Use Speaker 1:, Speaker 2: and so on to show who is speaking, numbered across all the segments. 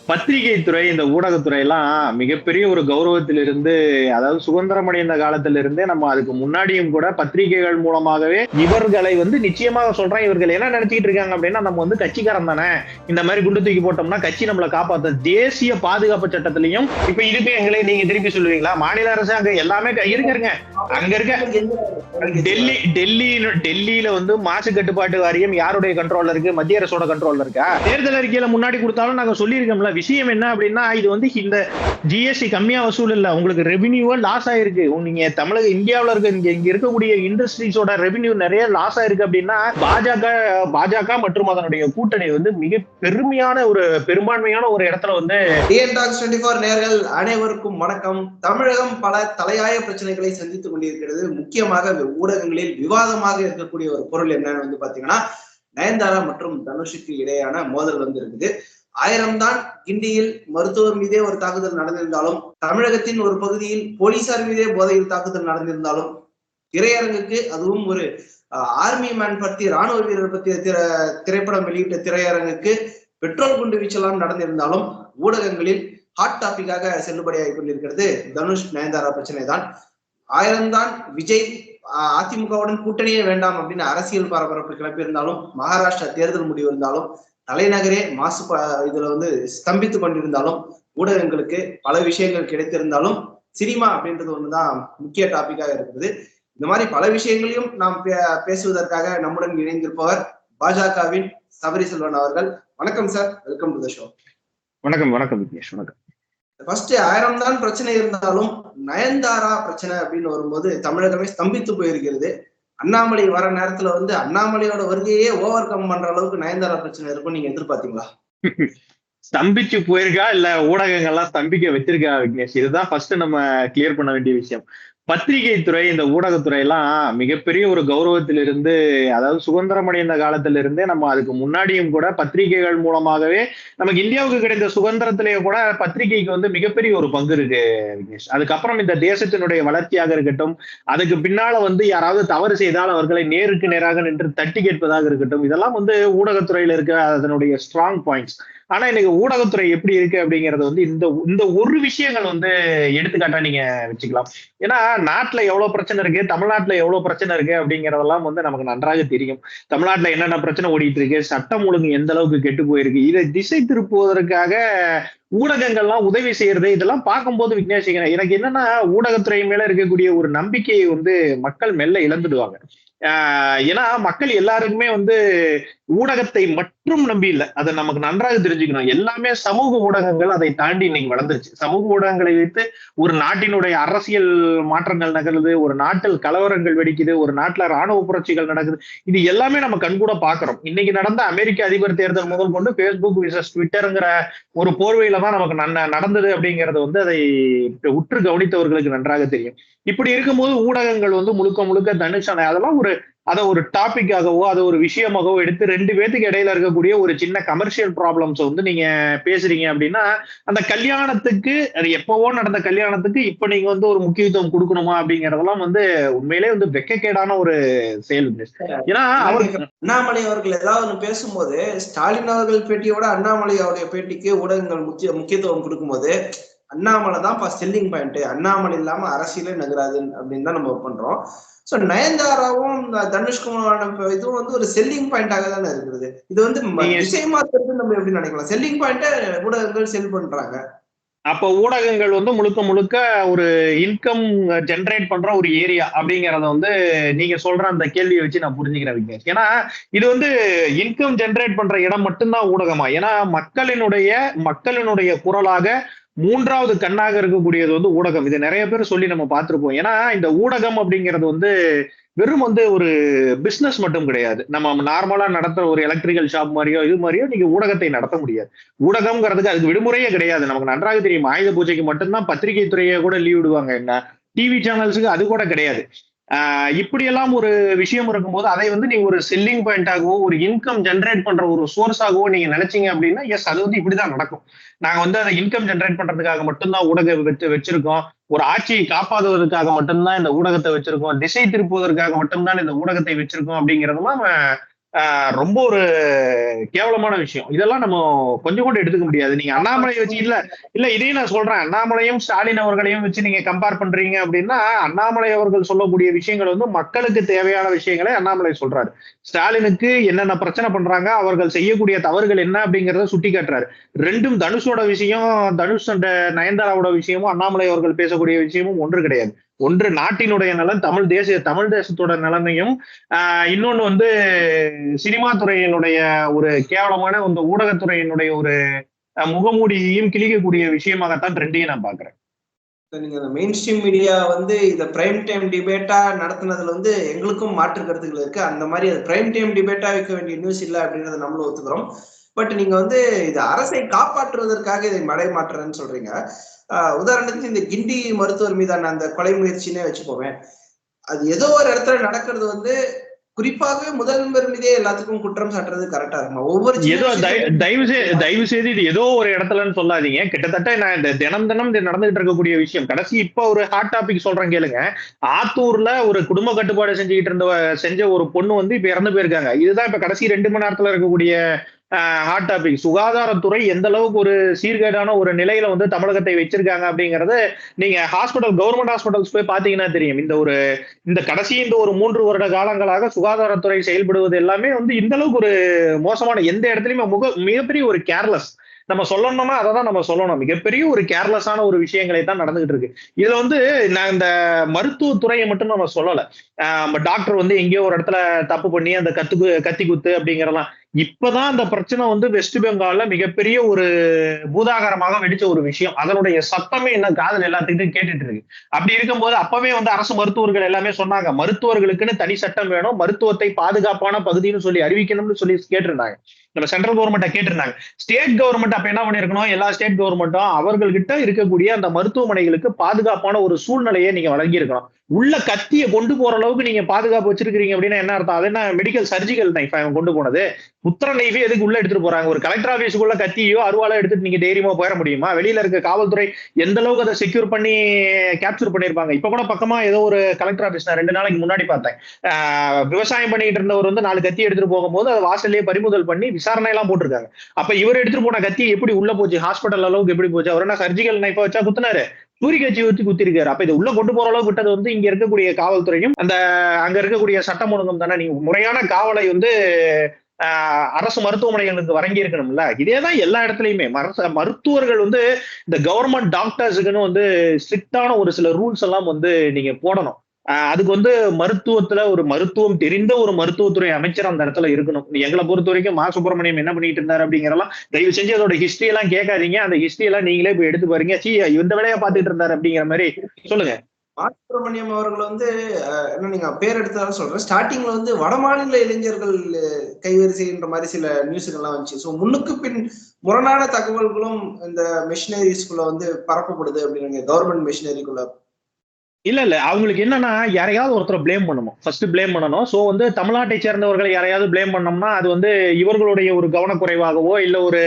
Speaker 1: பத்திரிகை துறை, இந்த ஊடகத்துறை எல்லாம் மிகப்பெரிய ஒரு கௌரவத்திலிருந்து, அதாவது சுதந்திரம் அடைந்த காலத்திலிருந்தே நம்ம அதுக்கு முன்னாடியும் கூட பத்திரிகைகள் மூலமாகவே இவர்களை நிச்சயமாக சொல்றேன், இவர்கள் என்ன நினைச்சிட்டு இருக்காங்க அப்படின்னா, நம்ம கட்சிக்காரன் தானே, இந்த மாதிரி குண்டு தூக்கி போட்டோம்னா கட்சி நம்மளை காப்பாத்த தேசிய பாதுகாப்பு சட்டத்திலையும் இப்ப இதுக்கு எங்களை நீங்க திருப்பி சொல்லுவீங்களா? மாநில அரசு அங்க எல்லாமே இருங்க அங்க இருக்க டெல்லியில மாசு கட்டுப்பாட்டு வாரியம் யாருடைய கண்ட்ரோல்ல இருக்கு? மத்திய அரசோட கண்ட்ரோல்ல இருக்கா? தேர்தல் அறிக்கையில முன்னாடி கொடுத்தாலும் நாங்க சொல்லியிருக்கோம்ல. விஷயம் என்ன அப்படின்னா, இது இந்த ஜிஎஸ்டி கம்மியா வசூல் இல்ல, உங்களுக்கு ரெவென்யூவா லாஸ் ஆயிருக்கு. நீங்க தமிழக இந்தியாவில இருக்க இங்க இருக்கக்கூடிய இண்டஸ்ட்ரீஸோட ரெவென்யூ நிறைய லாஸ் ஆயிருக்கு அப்படின்னா, பாஜக மற்றும் அதனுடைய கூட்டணி மிக பெரும்பான்மையான ஒரு இடத்துல
Speaker 2: நேயர்கள் அனைவருக்கும் வணக்கம். தமிழகம் பல தலையாய பிரச்சனைகளை சந்தித்துக் கொண்டிருக்கிறது. முக்கியமாக ஊடகங்களில் விவாதமாக இருக்கக்கூடிய ஒரு பொருள் என்னன்னு பாத்தீங்கன்னா, நயன்தாரா மற்றும் தனுஷுக்கு இடையான மோதல் இருக்குது. 1000 தான் கிண்டியில் மருத்துவர் மீதே ஒரு தாக்குதல் நடந்திருந்தாலும், தமிழகத்தின் ஒரு பகுதியில் போலீசார் மீதே போதையில் தாக்குதல் நடந்திருந்தாலும், திரையரங்குக்கு அதுவும் ஒரு ஆர்மி மேன் பத்தி, ராணுவ வீரர் பத்தி திரைப்படம் வெளியிட்ட திரையரங்குக்கு பெட்ரோல் குண்டு வீச்செல்லாம் நடந்திருந்தாலும், ஊடகங்களில் ஹாட் டாபிக்காக செல்லுபடியாகி கொண்டிருக்கிறது தனுஷ் நயன்தாரா பிரச்சனை தான். 1000 தான் விஜய் அதிமுகவுடன் கூட்டணியே வேண்டாம் அப்படின்னு அரசியல் பரபரப்பு கிளப்பியிருந்தாலும், மகாராஷ்டிரா தேர்தல் முடிவு இருந்தாலும், தலைநகரே மாசு இதுல ஸ்தம்பித்து கொண்டிருந்தாலும், ஊடகங்களுக்கு பல விஷயங்கள் கிடைத்திருந்தாலும், சினிமா அப்படின்றது ஒண்ணுதான் முக்கிய டாபிக்காக இருக்குது. இந்த மாதிரி பல விஷயங்களையும் நாம் பேசுவதற்காக நம்முடன் இணைந்திருப்பவர் பாஜகவின் சபரி செல்வன் அவர்கள். வணக்கம் sir, welcome to the show.
Speaker 1: வணக்கம். வணக்கம் விக்னேஷ். வணக்கம்.
Speaker 2: ஃபர்ஸ்ட் 1000 தான் பிரச்சனை இருந்தாலும், நயன்தாரா பிரச்சனை அப்படின்னு வரும்போது தமிழகமே ஸ்தம்பித்து போயிருக்கிறது. அண்ணாமலை வர நேரத்துல அண்ணாமலையோட வருகையே ஓவர் கம் பண்ற அளவுக்கு நயன்தாரா பிரச்சனை இருக்கும் நீங்க எதிர்பார்த்தீங்களா?
Speaker 1: ஸ்தம்பிச்சு போயிருக்கா இல்ல ஊடகங்கள்லாம் ஸ்தம்பிக்க வச்சிருக்கா விக்னேஷ்? இதுதான் ஃபர்ஸ்ட் நம்ம கிளியர் பண்ண வேண்டிய விஷயம். பத்திரிகை துறை, இந்த ஊடகத்துறை எல்லாம் மிகப்பெரிய ஒரு கௌரவத்திலிருந்து, அதாவது சுதந்திரம் அடைந்த காலத்திலிருந்தே நம்ம அதுக்கு முன்னாடியும் கூட பத்திரிகைகள் மூலமாகவே நமக்கு இந்தியாவுக்கு கிடைத்த சுதந்திரத்திலேயே கூட பத்திரிகைக்கு மிகப்பெரிய ஒரு பங்கு இருக்கு விக்னேஷ். அதுக்கப்புறம் இந்த தேசத்தினுடைய வளர்ச்சியாக இருக்கட்டும், அதுக்கு பின்னால யாராவது தவறு செய்தால் அவர்களை நேருக்கு நேராக நின்று தட்டி கேட்பதாக இருக்கட்டும், இதெல்லாம் ஊடகத்துறையில இருக்க அதனுடைய ஸ்ட்ராங் பாயிண்ட்ஸ். ஆனா இன்னைக்கு ஊடகத்துறை எப்படி இருக்கு அப்படிங்கறது இந்த ஒரு விஷயங்கள் எடுத்துக்காட்டா நீங்க வச்சுக்கலாம். ஏன்னா நாட்டுல எவ்வளவு பிரச்சனை இருக்கு, தமிழ்நாட்டுல எவ்வளவு பிரச்சனை இருக்கு அப்படிங்கறதெல்லாம் நமக்கு நன்றாக தெரியும். தமிழ்நாட்டுல என்னென்ன பிரச்சனை ஓடிட்டு இருக்கு, சட்டம் ஒழுங்கு எந்த அளவுக்கு கெட்டு போயிருக்கு, இதை திசை திருப்புவதற்காக ஊடகங்கள்லாம் உதவி செய்யறது, இதெல்லாம் பார்க்கும்போது விக்னேஷ், எனக்கு என்னன்னா ஊடகத்துறை மேல இருக்கக்கூடிய ஒரு நம்பிக்கையை மக்கள் மெல்ல இழந்துடுவாங்க. ஏன்னா மக்கள் எல்லாருக்குமே ஊடகத்தை மட்டும் நம்பி இல்லை, அதை நமக்கு நன்றாக தெரிஞ்சுக்கணும். எல்லாமே சமூக ஊடகங்கள் அதை தாண்டி இன்னைக்கு வளர்ந்துருச்சு. சமூக ஊடகங்களை வைத்து ஒரு நாட்டினுடைய அரசியல் மாற்றங்கள் நகருது, ஒரு நாட்டில் கலவரங்கள் வெடிக்குது, ஒரு நாட்டுல ராணுவ புரட்சிகள் நடக்குது. இது எல்லாமே நம்ம கண்கூட பாக்குறோம். இன்னைக்கு நடந்த அமெரிக்க அதிபர் தேர்தல் முதல் கொண்டு பேஸ்புக் விசஸ் ட்விட்டருங்கிற ஒரு போர்வையில தான் நமக்கு நடந்தது அப்படிங்கறது அதை உற்று கவனித்தவர்களுக்கு நன்றாக தெரியும். இப்படி இருக்கும்போது ஊடகங்கள் முழுக்க முழுக்க தனுஷான அதெல்லாம் அதை ஒரு டாபிக்காகவோ அதை ஒரு விஷயமாகவோ எடுத்து 2 பேத்துக்கு இடையில இருக்கக்கூடிய ஒரு சின்ன கமர்ஷியல் ப்ராப்ளம்ஸ் நீங்க பேசுறீங்க அப்படின்னா, அந்த கல்யாணத்துக்கு, அது எப்பவோ நடந்த கல்யாணத்துக்கு இப்ப நீங்க ஒரு முக்கியத்துவம் கொடுக்கணுமா அப்படிங்கறதெல்லாம் உண்மையிலே வெக்கக்கேடான ஒரு செயல். ஏன்னா
Speaker 2: அண்ணாமலை அவர்கள் ஏதாவது ஒண்ணு பேசும்போது, ஸ்டாலின் அவர்கள் பேட்டியோட அண்ணாமலை அவருடைய பேட்டிக்கு ஊடகங்கள் முக்கியத்துவம் கொடுக்கும்போது, அண்ணாமலை தான் செல்லிங் பாயிண்ட், அண்ணாமலை இல்லாம அரசியலே நகராது அப்படின்னு தான் நம்ம பண்றோம். சோ நயன்தாராவும் தனுஷ்குமார் இதுவும் ஒரு செல்லிங் பாயிண்டாக தானே இருக்கிறது. இது திசை மாற்றுறது நம்ம எப்படி நினைக்கலாம்? செல்லிங் பாயிண்ட ஊடகங்கள் செல் பண்றாங்க.
Speaker 1: அப்ப ஊடகங்கள் முழுக்க முழுக்க ஒரு இன்கம் ஜெனரேட் பண்ற ஒரு ஏரியா அப்படிங்கறத நீங்க சொல்ற அந்த கேள்வியை வச்சு நான் புரிஞ்சுக்கிறேன் விக்னேஷ். ஏன்னா இது இன்கம் ஜெனரேட் பண்ற இடம் மட்டும்தான் ஊடகமா? ஏன்னா மக்களினுடைய குரலாக 3வது கண்ணாக இருக்கக்கூடியது ஊடகம். இது நிறைய பேர் சொல்லி நம்ம பார்த்திருப்போம். ஏன்னா இந்த ஊடகம் அப்படிங்கிறது வெறும் ஒரு பிசினஸ் மட்டும் கிடையாது. நம்ம நார்மலா நடத்துற ஒரு எலக்ட்ரிக்கல் ஷாப் மாதிரியோ இது மாதிரியோ நீங்க ஊடகத்தை நடத்த முடியாது. ஊடகம்ங்கிறதுக்கு அதுக்கு விடுமுறையே கிடையாது. நமக்கு நன்றாக தெரியும், ஆயுத பூஜைக்கு மட்டும்தான் பத்திரிகை துறையை கூட லீவ் விடுவாங்க. என்ன டிவி சேனல்ஸுக்கு அது கூட கிடையாது. இப்படியெல்லாம் ஒரு விஷயம் இருக்கும்போது அதை நீங்க ஒரு செல்லிங் பாயிண்டாகவோ ஒரு இன்கம் ஜெனரேட் பண்ற ஒரு சோர்ஸாகவோ நீங்க நினைச்சீங்க அப்படின்னா, எஸ், அது இப்படிதான் நடக்கும். நாங்க அதை இன்கம் ஜெனரேட் பண்றதுக்காக மட்டும்தான் ஊடகம் வச்சிருக்கோம், ஒரு ஆட்சியை காப்பாற்றுவதற்காக மட்டும்தான் இந்த ஊடகத்தை வச்சிருக்கோம், திசை திருப்புவதற்காக மட்டும்தான் இந்த ஊடகத்தை வச்சிருக்கோம் அப்படிங்கிறதெல்லாம் ரொம்ப ஒரு கேவலமான விஷயம். இதெல்லாம் நம்ம கொஞ்சம் கூட எடுத்துக்க முடியாது. நீங்க அண்ணாமலையை வச்சு இல்ல இல்ல இதையும் நான் சொல்றேன். அண்ணாமலையும் ஸ்டாலின் அவர்களையும் வச்சு நீங்க கம்பேர் பண்றீங்க அப்படின்னா, அண்ணாமலை அவர்கள் சொல்லக்கூடிய விஷயங்கள் வந்து மக்களுக்கு தேவையான விஷயங்களை அண்ணாமலை சொல்றாரு. ஸ்டாலினுக்கு என்னென்ன பிரச்சனை பண்றாங்க, அவர்கள் செய்யக்கூடிய தவறுகள் என்ன அப்படிங்கறத சுட்டி காட்டுறாரு. ரெண்டும் தனுஷோட விஷயம், தனுஷ் அண்ட் நயன்தாராவோட விஷயமும் அண்ணாமலை அவர்கள் பேசக்கூடிய விஷயமும் ஒன்று கிடையாது. ஒன்று நாட்டினுடைய நலன், தமிழ் தேசத்தோட நிலைமையும், இன்னொன்னு வந்து சினிமா துறையினுடைய ஒரு கேவலமான இந்த ஊடகத்துறையினுடைய ஒரு முகமூடியையும் கிழிக்கக்கூடிய விஷயமாகத்தான் ரெண்டையும் நான் பாக்குறேன்.
Speaker 2: நீங்க அந்த மெயின் ஸ்ட்ரீம் மீடியா வந்து இத பிரைம் டைம் டிபேட்டா நடத்துனதுல வந்து எங்களுக்கும் மாற்று கருத்துக்கள் இருக்கு. அந்த மாதிரி அது பிரைம் டைம் டிபேட்டா வைக்க வேண்டிய நியூஸ் இல்லை அப்படின்றத நம்மளும் ஒத்துக்கிறோம். பட் நீங்க வந்து இது அரசை காப்பாற்றுவதற்காக இதை மடை மாற்றுறேன்னு சொல்றீங்க. உதாரணத்துக்கு இந்த கிண்டி மருத்துவர் மீதான அந்த கொலை முயற்சினே வச்சுக்கோவேன். அது ஏதோ ஒரு இடத்துல நடக்கிறது வந்து குறிப்பாகவே முதல்வர் மீதே எல்லாத்துக்கும் குற்றம் சாட்டுறது கரெக்டா இருக்குமா? ஒவ்வொரு
Speaker 1: தயவு செய்து இது ஏதோ ஒரு இடத்துலன்னு சொல்லாதீங்க. கிட்டத்தட்ட நான் இந்த தினம் நடந்துகிட்டு இருக்கக்கூடிய விஷயம். கடைசி இப்ப ஒரு ஹாட் டாபிக் சொல்றேன் கேளுங்க. ஆத்தூர்ல ஒரு குடும்ப கட்டுப்பாடு செஞ்ச ஒரு பொண்ணு வந்து இப்ப இறந்து போயிருக்காங்க. இதுதான் இப்ப கடைசி 2 மணி நேரத்துல இருக்கக்கூடிய ஹாட் டாபிக். சுகாதாரத்துறை எந்த அளவுக்கு ஒரு சீர்கேடான ஒரு நிலையில வந்து தமிழகத்தை வச்சிருக்காங்க அப்படிங்கறது நீங்க கவர்மெண்ட் ஹாஸ்பிட்டல்ஸ் போய் பாத்தீங்கன்னா தெரியும். இந்த கடைசி ஒரு 3 வருட காலங்களாக சுகாதாரத்துறை செயல்படுவது எல்லாமே வந்து இந்த அளவுக்கு ஒரு மோசமான, எந்த இடத்துலயுமே மிகப்பெரிய ஒரு கேர்லெஸ். நம்ம சொல்லணும்னா அதை நம்ம சொல்லணும். மிகப்பெரிய ஒரு கேர்லெஸ்ஸான ஒரு விஷயங்களை தான் நடந்துகிட்டு இருக்கு. இதுல வந்து நான் இந்த மருத்துவத்துறையை மட்டும் நம்ம சொல்லல. டாக்டர் வந்து எங்கேயோ ஒரு இடத்துல தப்பு பண்ணி அந்த கத்தி குத்து அப்படிங்கறலாம் இப்பதான் அந்த பிரச்சனை வந்து வெஸ்ட் பெங்கால்ல மிகப்பெரிய ஒரு பூதாகரமாக வெடிச்ச ஒரு விஷயம். அதனுடைய சத்தமே என்ன காதல் எல்லாத்துக்கிட்டும் கேட்டுட்டு இருக்கு. அப்படி இருக்கும்போது அப்பவே வந்து அரசு மருத்துவர்கள் எல்லாமே சொன்னாங்க, மருத்துவர்களுக்குன்னு தனி சட்டம் வேணும், மருத்துவத்தை பாதுகாப்பான பகுதின்னு சொல்லி அறிவிக்கணும்னு சொல்லி கேட்டிருந்தாங்க. நம்ம சென்ட்ரல் கவர்மெண்ட்டை கேட்டிருந்தாங்க. ஸ்டேட் கவர்மெண்ட் அப்ப என்ன பண்ணிருக்கணும், எல்லா ஸ்டேட் கவர்மெண்ட்டும் அவர்கள்கிட்ட இருக்கக்கூடிய அந்த மருத்துவமனைகளுக்கு பாதுகாப்பான ஒரு சூழ்நிலையை நீங்க வழங்கி இருக்கணும். உள்ள கத்தியை கொண்டு போற அளவுக்கு நீங்க பாதுகாப்பு வச்சிருக்கீங்க அப்படின்னா என்ன அர்த்தம்? அது என்ன மெடிக்கல் சர்ஜிக்கல் நைஃப் கொண்டு போனது? புத்திர நைஃபே எதுக்கு உள்ள எடுத்துட்டு போறாங்க? ஒரு கலெக்டர் ஆபீஸுக்குள்ள கத்தியோ அருவாலோ எடுத்துட்டு நீங்க தைரியமா போயிட முடியுமா? வெளியில இருக்க காவல்துறை எந்த அளவுக்கு அதை செக்யூர் பண்ணி கேப்சர் பண்ணிருப்பாங்க. இப்ப கூட பக்கமா ஏதோ ஒரு கலெக்டர் ஆபீஸ் நான் 2 நாளைக்கு முன்னாடி பார்த்தேன். விவசாயம் பண்ணிட்டு இருந்தவர் வந்து 4 கத்தி எடுத்துட்டு போகும்போது அதை வாசல்லே பறிமுதல் பண்ணி விசாரணை எல்லாம் போட்டிருக்காங்க. அப்ப இவர் எடுத்துட்டு போன கத்தி எப்படி உள்ள போச்சு? ஹாஸ்பிட்டல் அளவுக்கு எப்படி போச்சு? அவர் என்ன சர்ஜிக்கல் நைஃபா வச்சா குத்துனாரு? சூரியகாட்சி ஊத்தி குத்திருக்காரு. அப்ப இதை உள்ள கொண்டு போற அளவுக்கு விட்டது வந்து இங்க இருக்கக்கூடிய காவல்துறையும் அங்க இருக்கக்கூடிய சட்டம் ஒழுங்கும் தானே. நீங்க முறையான காவலை வந்து அரசு மருத்துவமனைகளுக்கு வழங்கி இருக்கணும்ல. இதேதான் எல்லா இடத்துலயுமே மருத்துவர்கள் வந்து இந்த கவர்மெண்ட் டாக்டர்ஸுக்குன்னு வந்து ஸ்ட்ரிக்டான ஒரு சில ரூல்ஸ் எல்லாம் வந்து நீங்க போடணும். அதுக்கு வந்து மருத்துவத்துல ஒரு மருத்துவம் தெரிந்த ஒரு மருத்துவத்துறை அமைச்சர் அந்த இடத்துல இருக்கணும். எங்களை பொறுத்த வரைக்கும் சுப்பிரமணியம் என்ன பண்ணிட்டு இருந்தாரு அப்படிங்கிறலாம் தயவு செஞ்சு அதோட ஹிஸ்டரி எல்லாம் கேட்காதீங்க. அந்த ஹிஸ்டரி எல்லாம் நீங்களே போய் எடுத்து பாருங்க. இந்த வேலையை பார்த்துட்டு இருந்தாரு அப்படிங்கிற மாதிரி சொல்லுங்க.
Speaker 2: சுப்பிரமணியம் அவர்கள் வந்து என்ன நீங்க பேர் எடுத்தாலும் சொல்றேன். ஸ்டார்டிங்ல வந்து வடமாநில இளைஞர்கள் கைவரிசைன்ற மாதிரி சில நியூஸ்கள்லாம் வந்துச்சு. ஸோ முன்னுக்கு பின் முரணான தகவல்களும் இந்த மிஷினரிஸ்குள்ள வந்து பரப்பப்படுது அப்படின்னு கவர்மெண்ட் மிஷினரிக்குள்ள.
Speaker 1: இல்ல அவங்களுக்கு என்னன்னா யாரையாவது ஒருத்தர் பிளேம் பண்ணணும். ஃபர்ஸ்ட் பிளேம் பண்ணணும். சோ வந்து தமிழ்நாட்டை சேர்ந்தவர்களை யாரையாவது பிளேம் பண்ணோம்னா அது வந்து இவர்களுடைய ஒரு கவனக்குறைவாகவோ இல்ல ஒரு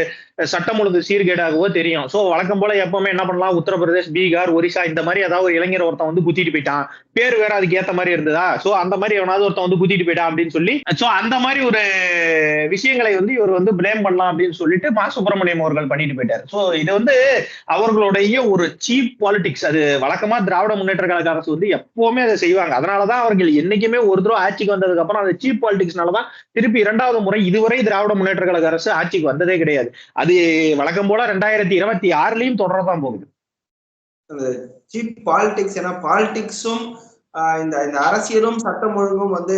Speaker 1: சட்டம் ஒழுங்கு சீர்கேடாகவோ தெரியும். சோ வழக்கம் போல எப்பவுமே என்ன பண்ணலாம், உத்தரப்பிரதேஷ், பீகார், ஒரிசா இந்த மாதிரி ஏதாவது ஒரு இளைஞர் ஒருத்தன் வந்து குத்திட்டு போயிட்டான், பேர் வேற அதுக்கு ஏத்த மாதிரி இருந்ததா, சோ அந்த மாதிரி எவனாவது ஒருத்தன் வந்து குத்திட்டு போயிட்டான் அப்படின்னு சொல்லி சோ அந்த மாதிரி ஒரு விஷயங்களை வந்து இவர் வந்து பிளேம் பண்ணலாம் அப்படின்னு சொல்லிட்டு சுப்பிரமணியம் அவர்கள் பண்ணிட்டு போயிட்டாரு. சோ இது வந்து அவர்களுடைய ஒரு சீப் பாலிடிக்ஸ். அது வழக்கமா திராவிட முன்னேற்ற கழக அரசு வந்து எப்பவுமே அதை செய்வாங்க. அதனாலதான் அவர்கள் என்னைக்குமே ஒரு தடவை ஆட்சிக்கு வந்ததுக்கு அப்புறம் அந்த சீப் பாலிடிக்ஸ்னாலதான் திருப்பி 2வது முறை இதுவரை திராவிட முன்னேற்ற கழக அரசு ஆட்சிக்கு வந்ததே கிடையாது. அது வழக்கம் போல 2026லயும் தொடரதான் போகுது.
Speaker 2: Cheap politics. ஏன்னா பாலிடிக்ஸும் இந்த அரசியலும் சட்டம் ஒழுங்கும் வந்து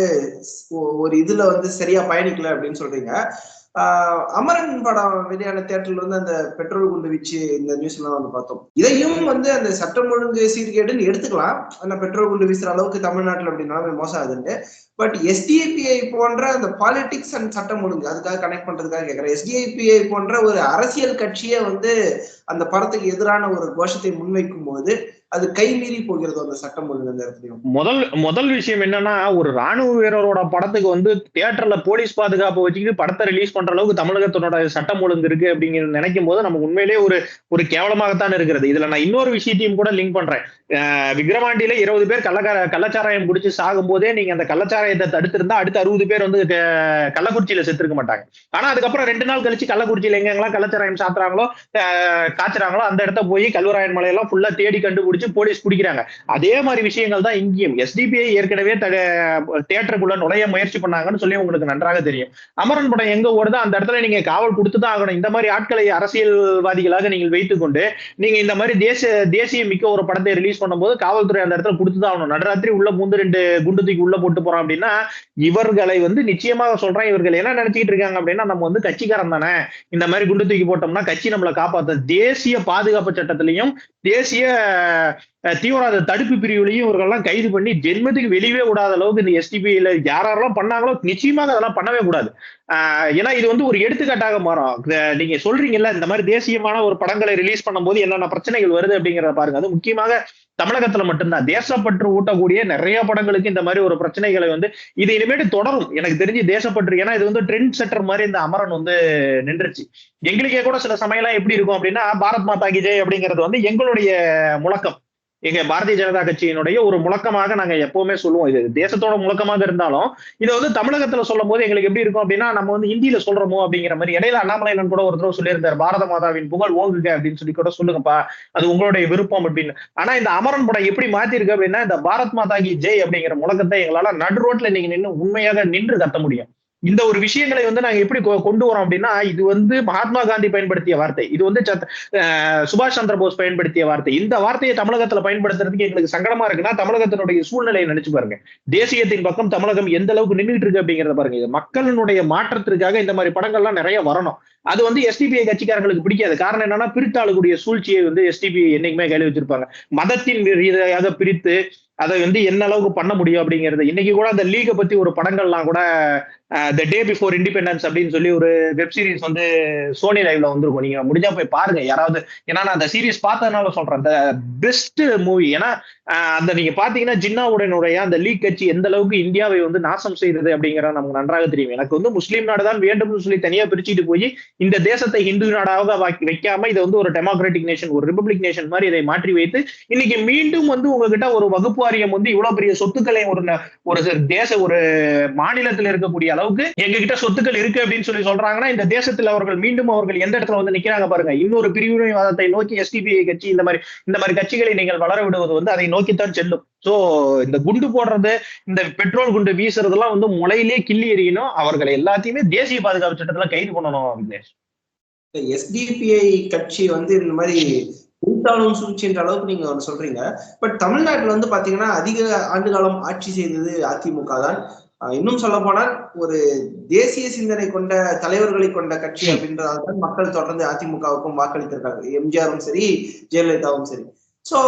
Speaker 2: ஒரு இதுல வந்து சரியா பயணிக்கல அப்படின்னு சொல்றீங்க. அமரன் படம் வெளியான தியேட்டர்ல வந்து அந்த பெட்ரோல் குண்டு வீச்சு இந்த நியூஸ் எல்லாம் வந்து பார்த்தோம். இதையும் வந்து அந்த சட்டம் ஒழுங்கு சீர்கேடுன்னு எடுத்துக்கலாம். ஆனா பெட்ரோல் குண்டு வீசுற அளவுக்கு தமிழ்நாட்டுல அப்படின்னாலுமே மோசம் ஆகுதுன்னு. பட் எஸ்டிஐபிஐ போன்ற அந்த பாலிடிக்ஸ் அண்ட் சட்டம் ஒழுங்கு அதுக்காக கனெக்ட் பண்றதுக்காக கேட்கிறேன். எஸ்டிஐபிஐ போன்ற ஒரு அரசியல் கட்சியை வந்து அந்த படத்துக்கு எதிரான ஒரு கோஷத்தை முன்வைக்கும் போது அது கைமீறி போகிறது அந்த சட்டம் ஒழுங்கு அந்த இடத்துலயும்?
Speaker 1: முதல் விஷயம் என்னன்னா, ஒரு ராணுவ வீரரோட படத்துக்கு வந்து தியேட்டர்ல போலீஸ் பாதுகாப்பு வச்சுக்கிட்டு படத்தை ரிலீஸ் பண்ற அளவுக்கு தமிழகத்தோட சட்டம் ஒழுங்கு இருக்கு அப்படிங்கிறது நினைக்கும் போது நமக்கு உண்மையிலேயே ஒரு ஒரு கேவலமாகத்தான் இருக்கிறது. இதுல நான் இன்னொரு விஷயத்தையும் கூட லிங்க் பண்றேன். விக்கிரவாண்டியில 20 பேர் கள்ளச்சாராயம் குடிச்சு சாகும் போதே நீங்க அந்த கள்ளச்சாராயத்தை தடுத்திருந்தா அடுத்த 60 பேர் வந்து கள்ளக்குறிச்சியில செத்துருக்க மாட்டாங்க. ஆனா அதுக்கப்புறம் 2 நாள் கழிச்சு கள்ளக்குறிச்சியில எங்கெல்லாம் கள்ளச்சாராயம் சாத்துறாங்களோ காய்ச்சறாங்களோ அந்த இடத்த போய் கல்வராயன் மலையெல்லாம் ஃபுல்லா தேடி கண்டுபிடிச்சு போலீஸ் குடிக்கிறாங்க. அதே மாதிரி விஷயங்கள் தான் இங்கேயும். எஸ்டிபிஐ ஏற்கனவே தியேட்டருக்குள்ள நுழைய முயற்சி பண்ணாங்கன்னு சொல்லி உங்களுக்கு நன்றாக தெரியும். அமரன் படம் எங்க ஓடுதோ அந்த இடத்துல நீங்க காவல் கொடுத்துதான் ஆகணும். இந்த மாதிரி ஆட்களை அரசியல்வாதிகளாக நீங்கள் வைத்துக் கொண்டு நீங்க இந்த மாதிரி தேசிய மிக்க ஒரு படத்தை ரிலீஸ் பண்ணும்போது காவல்துறை அந்த இடத்துல கொடுத்துதான் ஆகணும். நடுராத்திரி உள்ள 2 குண்டு தூக்கி உள்ள போட்டு போறோம் அப்படின்னா இவர்களை வந்து நிச்சயமாக சொல்றேன், இவர்கள் என்ன நினைச்சிட்டு இருக்காங்க அப்படின்னா நம்ம வந்து கட்சிக்காரன் தானே, இந்த மாதிரி குண்டு தூக்கி போட்டோம்னா கட்சி நம்மளை காப்பாத்த தேசிய பாதுகாப்பு சட்டத்திலையும் தேசிய தீவிரவாத தடுப்பு பிரிவுலையும் இவர்கள்லாம் கைது பண்ணி ஜென்மத்துக்கு வெளியே விடாத அளவுக்கு இந்த எஸ்டிபிஐல யாரெல்லாம் பண்ணாங்களோ நிச்சயமாக அதெல்லாம் பண்ணவே கூடாது. ஏன்னா இது வந்து ஒரு எடுத்துக்காட்டாக மாறும். நீங்க சொல்றீங்கல்ல இந்த மாதிரி தேசியமான ஒரு படங்களை ரிலீஸ் பண்ணும்போது என்னென்ன பிரச்சனைகள் வருது அப்படிங்கிறத பாருங்க. அது முக்கியமாக தமிழகத்துல மட்டும்தான் தேசப்பற்று ஊட்டக்கூடிய நிறைய படங்களுக்கு இந்த மாதிரி ஒரு பிரச்சனைகளை வந்து இது இனிமேட்டு தொடரும். எனக்கு தெரிஞ்சு தேசப்பற்று, ஏன்னா இது வந்து ட்ரெண்ட் செட்டர் மாதிரி இந்த அமரன் வந்து நின்றுச்சு. எங்களுக்கே கூட சில சமயம் எப்படி இருக்கும் அப்படின்னா பாரத் மாதா கி ஜெய் அப்படிங்கிறது வந்து எங்களுடைய முழக்கம், எங்க பாரதிய ஜனதா கட்சியினுடைய ஒரு முழக்கமாக நாங்க எப்பவுமே சொல்லுவோம். இது தேசத்தோட முழக்கமாக இருந்தாலும் இதை வந்து தமிழகத்துல சொல்லும் போது எங்களுக்கு எப்படி இருக்கும் அப்படின்னா நம்ம வந்து ஹிந்தியில சொல்றோமோ அப்படிங்கிற மாதிரி. இடையில அண்ணாமலையன் கூட ஒரு தடவை சொல்லியிருந்தார், பாரத மாதாவின் புகழ் ஓங்குக அப்படின்னு சொல்லி கூட சொல்லுங்கப்பா, அது உங்களுடைய விருப்பம் அப்படின்னு. ஆனா இந்த அமரன் படம் எப்படி மாத்திருக்கு அப்படின்னா இந்த பாரத் மாதா கி ஜெய் அப்படிங்கிற முழக்கத்தை எங்களால நடு ரோட்ல நீங்க நின்று உண்மையாக நின்று கத்த முடியும். இந்த ஒரு விஷயங்களை வந்து நாங்க எப்படி கொண்டு வரோம் அப்படின்னா இது வந்து மகாத்மா காந்தி பயன்படுத்திய வார்த்தை, இது வந்து சுபாஷ் சந்திர போஸ் பயன்படுத்திய வார்த்தை. இந்த வார்த்தையை தமிழகத்துல பயன்படுத்துறதுக்கு எங்களுக்கு சங்கடமா இருக்குன்னா தமிழகத்தினுடைய சூழ்நிலையை நினைச்சு பாருங்க. தேசியத்தின் பக்கம் தமிழகம் எந்த அளவுக்கு நின்றுட்டு இருக்கு அப்படிங்கறத பாருங்க. இது மக்களினுடைய மாற்றத்திற்காக இந்த மாதிரி படங்கள்லாம் நிறைய வரணும். அது வந்து எஸ்டிபிஐ கட்சிக்காரங்களுக்கு பிடிக்காது. காரணம் என்னன்னா பிரித்தாளக்கூடிய சூழ்ச்சியை வந்து எஸ்டிபிஐ என்னைக்குமே கையில் வச்சிருப்பாங்க. மதத்தின் ரீதியாக பிரித்து அதை வந்து என்ன அளவுக்கு பண்ண முடியும் அப்படிங்கிறது. இன்னைக்கு கூட அந்த லீகை பத்தி ஒரு படங்கள்லாம் கூட த டே பிஃபோர் இண்டிபெண்டன்ஸ் அப்படின்னு சொல்லி ஒரு வெப் சீரிஸ் வந்து சோனி லைவ்ல வந்திருக்கும். நீங்க முடிஞ்சா போய் பாருங்க யாராவது. ஏன்னா நான் அந்த சீரிஸ் பார்த்ததுனால சொல்றேன், த பெஸ்ட் மூவி. ஏன்னா அந்த நீங்க பாத்தீங்கன்னா ஜின்னாவுடனுடைய அந்த லீக் கட்சி எந்த அளவுக்கு இந்தியாவை வந்து நாசம் செய்யறது அப்படிங்கிறது நமக்கு நன்றாக தெரியும். எனக்கு வந்து முஸ்லீம் நாடு தான் வேண்டும்னு சொல்லி தனியா பிரிச்சுட்டு போய் இந்த தேசத்தை ஹிந்து நாடாக வைக்காம இதை வந்து ஒரு டெமோக்ராட்டிக் நேஷன், ஒரு ரிபப்ளிக் நேஷன் மாதிரி இதை மாற்றி வைத்து இன்னைக்கு மீண்டும் வந்து உங்ககிட்ட ஒரு வகுப்பு வாரியம் வந்து இவ்வளவு பெரிய சொத்துக்களை ஒரு மாநிலத்தில் இருக்கக்கூடிய அளவுக்கு எங்க கிட்ட சொத்துக்கள் இருக்கு அப்படின்னு சொல்லி சொல்றாங்கன்னா இந்த தேசத்தில் அவர்கள் மீண்டும் அவர்கள் எந்த இடத்துல வந்து நிக்கிறாங்க பாருங்க. இன்னொரு பிரிவினைவாதத்தை நோக்கி எஸ்டிபிஐ கட்சி இந்த மாதிரி கட்சிகளை நீங்கள் வளர விடுவது வந்து அதை நோக்கித்தான் செல்லும். சோ இந்த குண்டு போடுறது, இந்த பெட்ரோல் குண்டு வீசுறதெல்லாம் வந்து முளையிலே கிள்ளி எறியணும். அவர்களை எல்லாத்தையுமே தேசிய பாதுகாப்பு சட்டத்துல கைது பண்ணணும். விக்னேஷ்,
Speaker 2: எஸ்டிபிஐ கட்சி வந்து இந்த மாதிரி கூட்டாளும் சூழ்ச்சின்ற அளவுக்கு நீங்க ஒன்று சொல்றீங்க. பட் தமிழ்நாட்டுல வந்து பாத்தீங்கன்னா அதிக ஆண்டு காலம் ஆட்சி செய்தது அதிமுக தான். இன்னும் சொல்ல போனால் ஒரு தேசிய சிந்தனை கொண்ட தலைவர்களை கொண்ட கட்சி அப்படின்றதால்தான் மக்கள் தொடர்ந்து அதிமுகவுக்கும் வாக்களித்திருக்காங்க. எம்ஜிஆரும் சரி, ஜெயலலிதாவும் சரி. சோ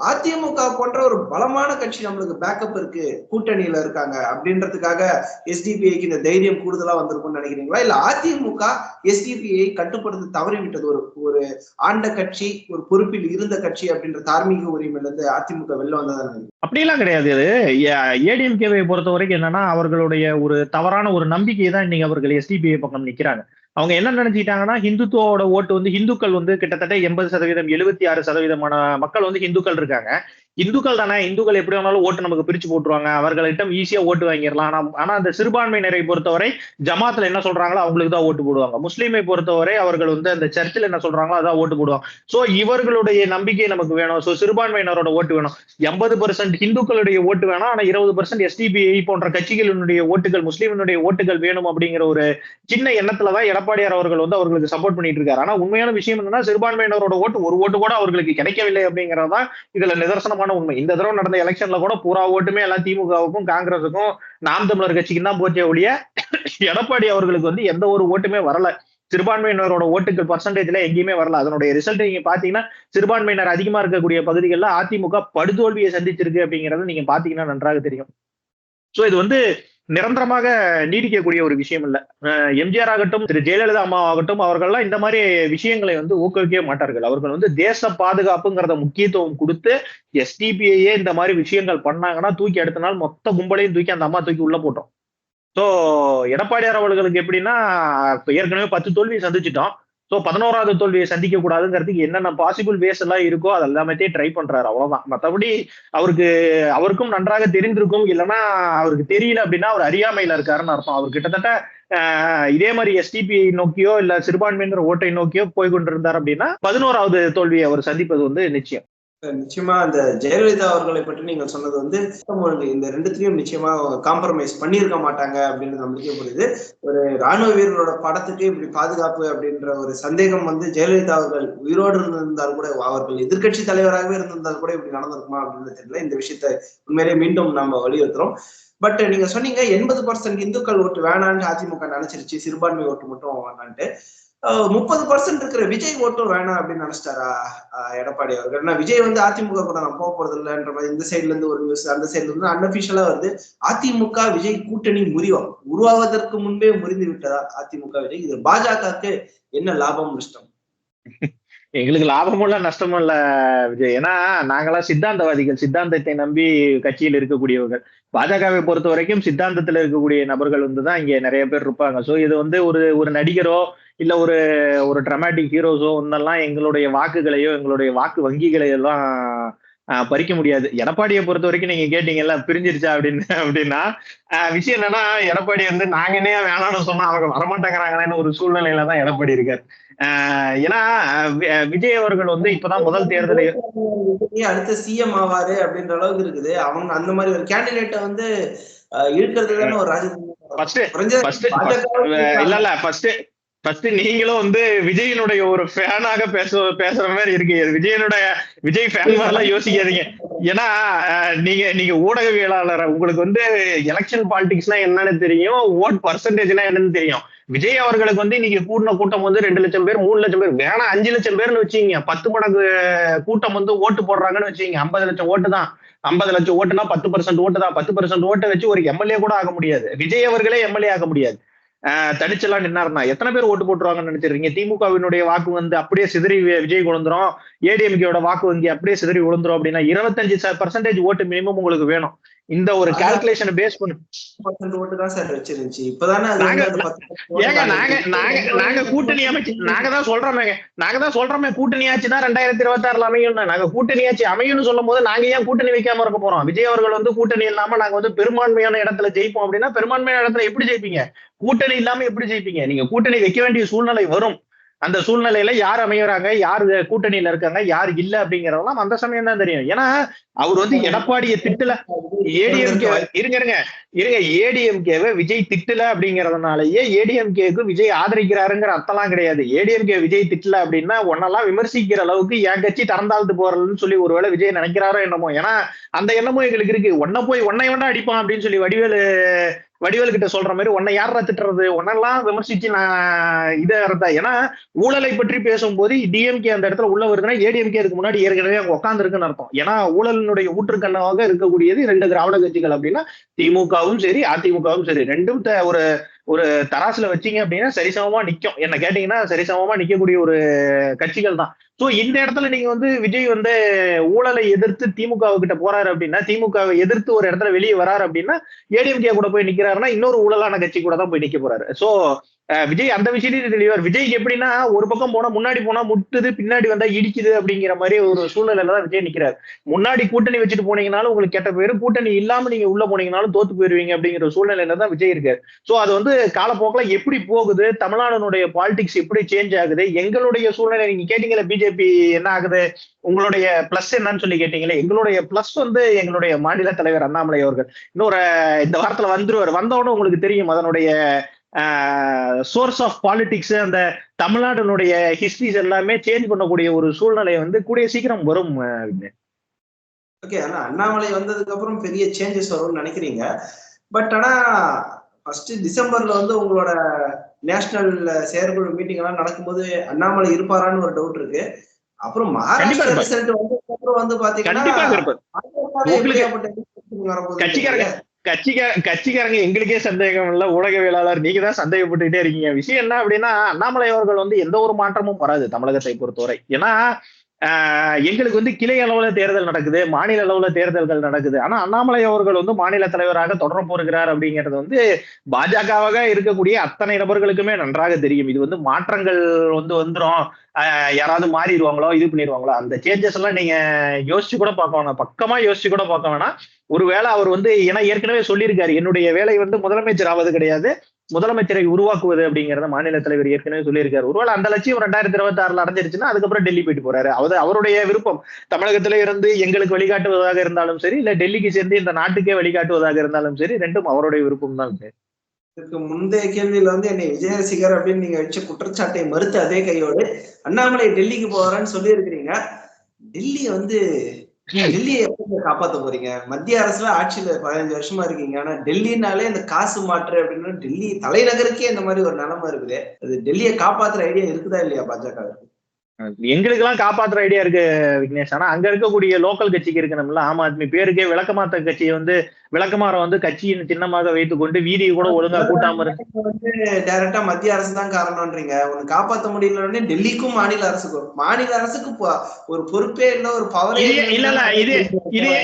Speaker 2: அதிமுக போன்ற ஒரு பலமான கட்சி நம்மளுக்கு பேக்கப் இருக்கு, கூட்டணியில இருக்காங்க அப்படின்றதுக்காக எஸ்டிபிஐக்கு இந்த தைரியம் கூடுதலா வந்திருக்கும்னு நினைக்கிறீங்களா? இல்ல அதிமுக எஸ்டிபிஐ கட்டுப்படுத்த தவறிவிட்டது, ஒரு ஆண்ட கட்சி, ஒரு பொறுப்பில் இருந்த கட்சி அப்படின்ற தார்மீக உரிமையில இருந்து அதிமுக வெளில வந்ததான்?
Speaker 1: அப்படிலாம் கிடையாது. அது ஏடிஎம்கேவை பொறுத்த வரைக்கும் என்னன்னா அவர்களுடைய ஒரு தவறான ஒரு நம்பிக்கை தான் இன்னைக்கு அவர்கள் எஸ்டிபிஐ பக்கம் நிக்கிறாங்க. அவங்க என்ன நினைச்சிட்டாங்கன்னா ஹிந்துத்துவோட ஓட்டு வந்து ஹிந்துக்கள் வந்து கிட்டத்தட்ட 80%, 76% மக்கள் வந்து ஹிந்துக்கள் இருக்காங்க. இந்துக்கள் தானே, இந்துக்கள் எப்படி வேணாலும் ஓட்டு நமக்கு பிரிச்சு போட்டுருவாங்க, அவர்களிட்ட ஈஸியா ஓட்டு வாங்கிடலாம். ஆனா அந்த சிறுபான்மையினரை பொறுத்தவரை ஜமாத்துல என்ன சொல்றாங்களோ அவங்களுக்கு தான் ஓட்டு போடுவாங்க. முஸ்லீமை பொறுத்தவரை அவர்கள் வந்து அந்த சர்ச்சில் என்ன சொல்றாங்களோ அதான் ஓட்டு போடுவாங்க. சோ இவர்களுடைய நம்பிக்கை நமக்கு வேணும். சோ சிறுபான்மையினரோட ஓட்டு வேணும். 80% ஹிந்துக்களுடைய ஓட்டு வேணும். ஆனா 20% எஸ்டிபிஐ போன்ற கட்சிகளினுடைய ஓட்டுகள், முஸ்லீமினுடைய ஓட்டுகள் வேணும் அப்படிங்கிற ஒரு சின்ன எண்ணத்துலதான் எடப்பாடியார் அவர்கள் வந்து அவர்களுக்கு சப்போர்ட் பண்ணிட்டு இருக்காரு. ஆனா உண்மையான விஷயம் என்னன்னா சிறுபான்மையினரோட ஓட்டு ஒரு ஓட்டு கூட அவர்களுக்கு கிடைக்கவில்லை அப்படிங்கிறதான் இதுல நிதர்சனமான உண்மை. இந்த தடவை நடந்த எலெக்ஷன்ல கூட பூரா ஓட்டுமே எல்லாம் திமுகவுக்கும் காங்கிரஸுக்கும் நாம் தமிழர் கட்சிக்கு தான் போச்சே ஒழிய எடப்பாடி அவர்களுக்கு வந்து எந்த ஒரு ஓட்டுமே வரல. சிறுபான்மையினரோட ஓட்டுகள் பர்சன்டேஜ்ல எங்கேயுமே வரல. அதனுடைய ரிசல்ட் நீங்க பாத்தீங்கன்னா சிறுபான்மையினர் அதிகமா இருக்கக்கூடிய பகுதிகளில் அதிமுக படுதோல்வியை சந்திச்சிருக்கு அப்படிங்கறது நீங்க பாத்தீங்கன்னா நன்றாக தெரியும். சோ இது வந்து நிரந்தரமாக நீடிக்கக்கூடிய ஒரு விஷயம் இல்ல. எம்ஜிஆர் ஆகட்டும், திரு ஜெயலலிதா அம்மா ஆகட்டும், அவர்கள்லாம் இந்த மாதிரி விஷயங்களை ஊக்குவிக்கவே மாட்டார்கள். அவர்கள் தேச பாதுகாப்புங்கிறத முக்கியத்துவம் கொடுத்து எஸ்டிபிஐயே இந்த மாதிரி விஷயங்கள் பண்ணாங்கன்னா தூக்கி அடுத்த நாள் மொத்த கும்பலையும் தூக்கி அந்த அம்மா தூக்கி உள்ள போட்டோம். சோ எடப்பாடியார் அவர்களுக்கு எப்படின்னா, ஏற்கனவே 10 தோல்வியை சந்திச்சிட்டோம். சோ 11வது தோல்வியை சந்திக்க கூடாதுங்கிறதுக்கு என்னென்ன பாசிபிள் வேஸ் எல்லாம் இருக்கோ அது எல்லாமே ட்ரை பண்றாரு, அவ்வளவுதான். மத்தபடி அவருக்கும் நன்றாக தெரிந்திருக்கும், இல்லைன்னா அவருக்கு தெரியல அப்படின்னா அவர் அறியாமையில இருக்காருன்னு அர்த்தம். அவர் கிட்டத்தட்ட இதே மாதிரி எஸ்டிபி நோக்கியோ இல்ல சிறுபான்மையினர் ஓட்டை நோக்கியோ போய் கொண்டிருந்தார் அப்படின்னா 11வது தோல்வியை அவர் சந்திப்பது நிச்சயம்.
Speaker 2: நிச்சயமா அந்த ஜெயலலிதா அவர்களை பற்றி நீங்கள் சொன்னது இந்த ரெண்டுத்திலையும் நிச்சயமா காம்ப்ரமைஸ் பண்ணியிருக்க மாட்டாங்க அப்படின்னு நம்மளுக்கே புரியுது. ஒரு ராணுவ வீரரோட படத்துக்கு இப்படி பாதுகாப்பு அப்படின்ற ஒரு சந்தேகம் ஜெயலலிதா அவர்கள் உயிரோடு இருந்திருந்தால் கூட, அவர்கள் எதிர்கட்சி தலைவராகவே இருந்திருந்தால் கூட இப்படி நடந்திருக்குமா அப்படின்னு தெரியல. இந்த விஷயத்த உண்மையிலே மீண்டும் நம்ம வலியுறுத்துறோம். பட் நீங்க சொன்னீங்க 80% இந்துக்கள் ஓட்டு வேணான்னு அதிமுக நினைச்சிருச்சு, சிறுபான்மை ஓட்டு மட்டும் வேணான்ட்டு. 30% இருக்கிற விஜய் ஓட்டும் வேணாம் அப்படின்னு நினைச்சிட்டாரா எடப்பாடி அவர்கள்? ஏன்னா விஜய் அதிமுக கூட நான் போக போறது இல்லைன்ற மாதிரி இந்த சைட்ல இருந்து ஒரு நியூஸ், அந்த சைட்ல இருந்து அன்அபிஷியலா அதிமுக விஜய் கூட்டணி உருவாவதற்கு முன்பே முறிந்து விட்டதா அதிமுக விஜய்? இது பாஜகவுக்கு என்ன லாபம் நஷ்டம்?
Speaker 1: எங்களுக்கு லாபமும் இல்ல நஷ்டமும் இல்ல விஜய். ஏன்னா நாங்களாம் சித்தாந்தவாதிகள், சித்தாந்தத்தை நம்பி கட்சியில் இருக்கக்கூடியவர்கள். பாஜகவை பொறுத்த வரைக்கும் சித்தாந்தத்துல இருக்கக்கூடிய நபர்கள் தான் இங்க நிறைய பேர் இருப்பாங்க. சோ இது ஒரு நடிகரோ இல்ல ஒரு டிராமாட்டிக் ஹீரோஸோ ஒன்னெல்லாம் எங்களுடைய வாக்குகளையோ எங்களுடைய வாக்கு வங்கிகளையோ எல்லாம் பறிக்க முடியாது. எடப்பாடியை பொறுத்த வரைக்கும் நீங்க கேட்டீங்கல்ல பிரிஞ்சிருச்சா அப்படின்னா விஷயம் என்னன்னா, எடப்பாடி நாங்க என்ன வேணாம்னு சொன்னா அவங்க வரமாட்டேங்கிறாங்கன்னு ஒரு சூழ்நிலையில தான் எடப்பாடி இருக்காரு. ஏன்னா விஜய் அவர்கள் இப்பதான் முதல் தேர்தலை
Speaker 2: அடுத்த சிஎம் ஆவாரு அப்படின்ற அளவுக்கு இருக்குது. அவங்க அந்த மாதிரி ஒரு கேண்டிடேட்டை இழுக்கிறது தானே ஒரு
Speaker 1: ஃபர்ஸ்ட் நீங்களும் விஜயனுடைய ஒரு ஃபேனாக பேசுற மாதிரி இருக்கு. விஜய் ஃபேன் மாதிரிலாம் யோசிக்காதீங்க. ஏன்னா நீங்க ஊடகவியலாளர், உங்களுக்கு எலெக்ஷன் பாலிடிக்ஸ்னா என்னன்னு தெரியும், ஓட் பர்சன்டேஜ்னா என்னன்னு தெரியும். விஜய் அவர்களுக்கு இன்னைக்கு கூட்டின கூட்டம் 2 லட்சம் பேர் 3 லட்சம் பேர் வேணா 5 லட்சம் பேர்னு வச்சுங்க, 10 மடங்கு கூட்டம் ஓட்டு போடுறாங்கன்னு வச்சுங்க, 50 லட்சம் ஓட்டு தான். 50 லட்சம் ஓட்டுனா 10% ஓட்டு தான். 10% ஓட்டை வச்சு ஒரு எம்எல்ஏ கூட ஆக முடியாது. விஜய் அவர்களே எம்எல்ஏ ஆக முடியாது. தனிச்செல்லாம் நின்னாருன்னா எத்தனை பேர் ஓட்டு போட்டுருவாங்கன்னு நினைச்சிருக்கீங்க? திமுகவினுடைய வாக்கு அப்படியே சிதறி விஜய் விழுந்துரும், ஏடிஎம்கேயோட வாக்கு வங்கி அப்படியே சிதறி விழுந்துரும். அப்படின்னா 25% ஓட்டு மினிமம் உங்களுக்கு வேணும். இந்த ஒரு கால்குலேஷன் பேஸ் பண்ணி நாங்க கூட்டணி அமைச்சு நாங்க தான் சொல்றோமே கூட்டணி ஆச்சுன்னா 2026 அமையும். நாங்க கூட்டணி ஆச்சு அமையும்னு சொல்லும் போது நாங்க ஏன் கூட்டணி வைக்காம இருக்க போறோம்? விஜய் அவர்கள் கூட்டணி இல்லாம நாங்க பெரும்பான்மையான இடத்துல ஜெயிப்போம் அப்படின்னா பெரும்பான்மையான இடத்துல எப்படி ஜெயிப்பீங்க? கூட்டணி இல்லாம எப்படி ஜெயிப்பீங்க? நீங்க கூட்டணி வைக்க வேண்டிய சூழ்நிலை வரும். அந்த சூழ்நிலையில யார் அமையறாங்க, யார் கூட்டணியில இருக்காங்க, யார் இல்ல அப்படிங்கறதெல்லாம் அந்த சமயம் தான் தெரியும். ஏன்னா அவர் எடப்பாடியை திட்டல, ஏடிஎம்கே ஏடிஎம்கேவை விஜய் திட்டல அப்படிங்கறதுனாலயே ஏடிஎம்கேக்கு விஜய் ஆதரிக்கிறாருங்கிற அர்த்தம்லாம் கிடையாது. ஏடிஎம்கே விஜய் திட்டல அப்படின்னா ஒன்னெல்லாம் விமர்சிக்கிற அளவுக்கு என் கட்சி திறந்தாழ்த்து போறதுன்னு சொல்லி ஒருவேளை விஜய் நினைக்கிறாரோ என்னமோ. ஏன்னா அந்த எண்ணமும் எங்களுக்கு இருக்கு. ஒன்னை வேண்டா அடிப்பான் அப்படின்னு சொல்லி வடிவேலு கிட்ட சொல்ற மாதிரி உன்னை யாரா திட்டுறது, உன்னெல்லாம் விமர்சிச்சு நான் இதை இருந்தா. ஏன்னா ஊழலை பற்றி பேசும்போது டிஎம்கே அந்த இடத்துல உள்ள வருதுன்னா ஏடிஎம்கே இதுக்கு முன்னாடி ஏற்கனவே உட்கார்ந்து இருக்குன்னு அர்த்தம். ஏன்னா ஊழலினுடைய ஊற்றுக்கண்ணாக இருக்கக்கூடியது 2 திராவிட கட்சிகள் அப்படின்னா திமுகவும் சரி அதிமுகவும் சரி, ரெண்டும் ஒரு தராசுல வச்சீங்க அப்படின்னா சரிசமமா நிக்கும். என்ன கேட்டீங்கன்னா சரிசமமா நிக்கக்கூடிய ஒரு கட்சிகள் தான். சோ இந்த இடத்துல நீங்க விஜய் ஊழலை எதிர்த்து திமுக கிட்ட போறாரு அப்படின்னா, திமுகவை எதிர்த்து ஒரு இடத்துல வெளியே வராரு அப்படின்னா ஏடிஎம்கே கூட போய் நிக்கிறாருன்னா இன்னொரு ஊழலான கட்சி கூட தான் போய் நிக்க போறாரு. சோ விஜய் அந்த விஷயத்தையும் தெளிவார். விஜய்க்கு எப்படின்னா ஒரு பக்கம் போனா முன்னாடி போனா முட்டுது, பின்னாடி வந்தா இடிக்குது அப்படிங்கிற மாதிரி ஒரு சூழ்நிலையில தான் விஜய் நிக்கிறாரு. முன்னாடி கூட்டணி வச்சுட்டு போனீங்கன்னாலும் உங்களுக்கு கெட்ட பேரு, கூட்டணி இல்லாம நீங்க உள்ள போனீங்கன்னாலும் தோத்து போயிருவீங்க அப்படிங்கிற சூழ்நிலையில தான் விஜய் இருக்காரு. சோ அது காலப்போக்கில் எப்படி போகுது, தமிழ்நாடுனுடைய பாலிடிக்ஸ் எப்படி சேஞ்ச் ஆகுது, எங்களுடைய சூழ்நிலை நீங்க கேட்டீங்களா பிஜேபி என்ன ஆகுது, உங்களுடைய பிளஸ் என்னன்னு சொல்லி கேட்டீங்களே, எங்களுடைய பிளஸ் எங்களுடைய மாநில தலைவர் அண்ணாமலை அவர்கள் இந்த வாரத்துல வந்துருவார். வந்தோடனே உங்களுக்கு தெரியும் அதனுடைய சோர்ஸ் ஆஃப் பாலிடிக்ஸ், அந்த தமிழ்நாட்டினுடைய ஹிஸ்டரிஸ் எல்லாமே சேஞ்ச் பண்ணக்கூடிய ஒரு சூழ்நிலை கூடிய சீக்கிரம் வரும்.
Speaker 2: ஓகே, ஆனா அண்ணாமலை வந்ததுக்கு அப்புறம் பெரிய சேஞ்சஸ் வரும்னு நினைக்கிறீங்க. பட் ஆனா ஃபர்ஸ்ட் டிசம்பர்ல உங்களோட நேஷனல் செயற்குழு மீட்டிங் எல்லாம் நடக்கும்போது அண்ணாமலை இருப்பாரான்னு ஒரு டவுட் இருக்கு. அப்புறம் மகாராஷ்டிரா ரிசல்ட் வந்ததுக்கு அப்புறம் பாத்தீங்கன்னா
Speaker 1: கட்சிக்காரங்க எங்களுக்கே சந்தேகம் இல்ல, ஊடகவியலாளர் நீங்க தான் சந்தேகப்பட்டுட்டே இருக்கீங்க. விஷயம் என்ன அப்படின்னா, அண்ணாமலை அவர்கள் வந்து எந்த ஒரு மாற்றமும் வராது தமிழகத்தை பொறுத்தவரை. ஏன்னா எங்களுக்கு வந்து கிளை அளவுல தேர்தல் நடக்குது, மாநில அளவுல தேர்தல்கள் நடக்குது. ஆனா அண்ணாமலை அவர்கள் வந்து மாநில தலைவராக தொடர போகிறார் அப்படிங்கிறது வந்து பாஜகவாக இருக்கக்கூடிய அத்தனை நபர்களுக்குமே நன்றாக தெரியும். இது வந்து மாற்றங்கள் வந்து வந்துரும், யாராவது மாறிடுவாங்களோ, இது பண்ணிடுவாங்களோ, அந்த சேஞ்சஸ் எல்லாம் நீங்க யோசிச்சு கூட பார்க்க வேணாம், பக்கமா யோசிச்சு கூட பார்க்க வேணாம். ஒருவேளை அவர் வந்து, ஏன்னா ஏற்கனவே சொல்லியிருக்காரு, என்னுடைய வேலை வந்து முதலமைச்சர் ஆவது கிடையாது, முதலமைச்சரை உருவாக்குவது அப்படிங்கறத மாநில தலைவர் ஏற்கனவே சொல்லியிருக்காரு. ஒருவேளை அந்த லட்சியம் 2026 அடைஞ்சிருச்சுன்னா அதுக்கப்புறம் டெல்லி போயிட்டு போறாரு. அவருடைய விருப்பம். தமிழகத்திலே இருந்து எங்களுக்கு வழிகாட்டுவதாக இருந்தாலும் சரி, இல்ல டெல்லிக்கு சேர்ந்து இந்த நாட்டுக்கே வழிகாட்டுவதாக இருந்தாலும் சரி, ரெண்டும் அவருடைய விருப்பம் தான்.
Speaker 2: இதுக்கு முந்தைய கேள்வியில வந்து என்னை விஜய் ரசிகர் அப்படின்னு நீங்க வச்ச குற்றச்சாட்டை மறுத்து அதே கையோடு அண்ணாமலை டெல்லிக்கு போறான்னு சொல்லி இருக்கிறீங்க. டெல்லியை வந்து டெல்லியை எப்படி காப்பாத்த போறீங்க? மத்திய அரசுல ஆட்சியில 15 வருஷமா இருக்கீங்க. ஆனா டெல்லினாலே இந்த காசு மாற்று அப்படின்னா டெல்லி தலைநகருக்கே இந்த மாதிரி ஒரு நிலைமை இருக்குது. அது டெல்லியை காப்பாத்துற ஐடியா இருக்குதா இல்லையா பாஜக?
Speaker 1: எங்களுக்கு எல்லாம் காப்பாத்துற ஐடியா இருக்கு விக்னேஷ். ஆனா அங்க இருக்கக்கூடிய லோக்கல் கட்சிக்கு இருக்கணும்ல. ஆம் ஆத்மி பேருக்கே விளக்கமாத்த கட்சியை வந்து விளக்கமாற வந்து கட்சியின் சின்னமாக வைத்துக் கொண்டு வீதியை கூட ஒழுங்கா கூட்டாம
Speaker 2: வந்து டைரக்டா மத்திய அரசு தான் காரணம்ன்றீங்க. ஒண்ணு காப்பாற்ற முடியலன்னு டெல்லிக்கும் மாநில அரசுக்கு ஒரு பொறுப்பே இல்ல, ஒரு பவரே
Speaker 1: இல்ல.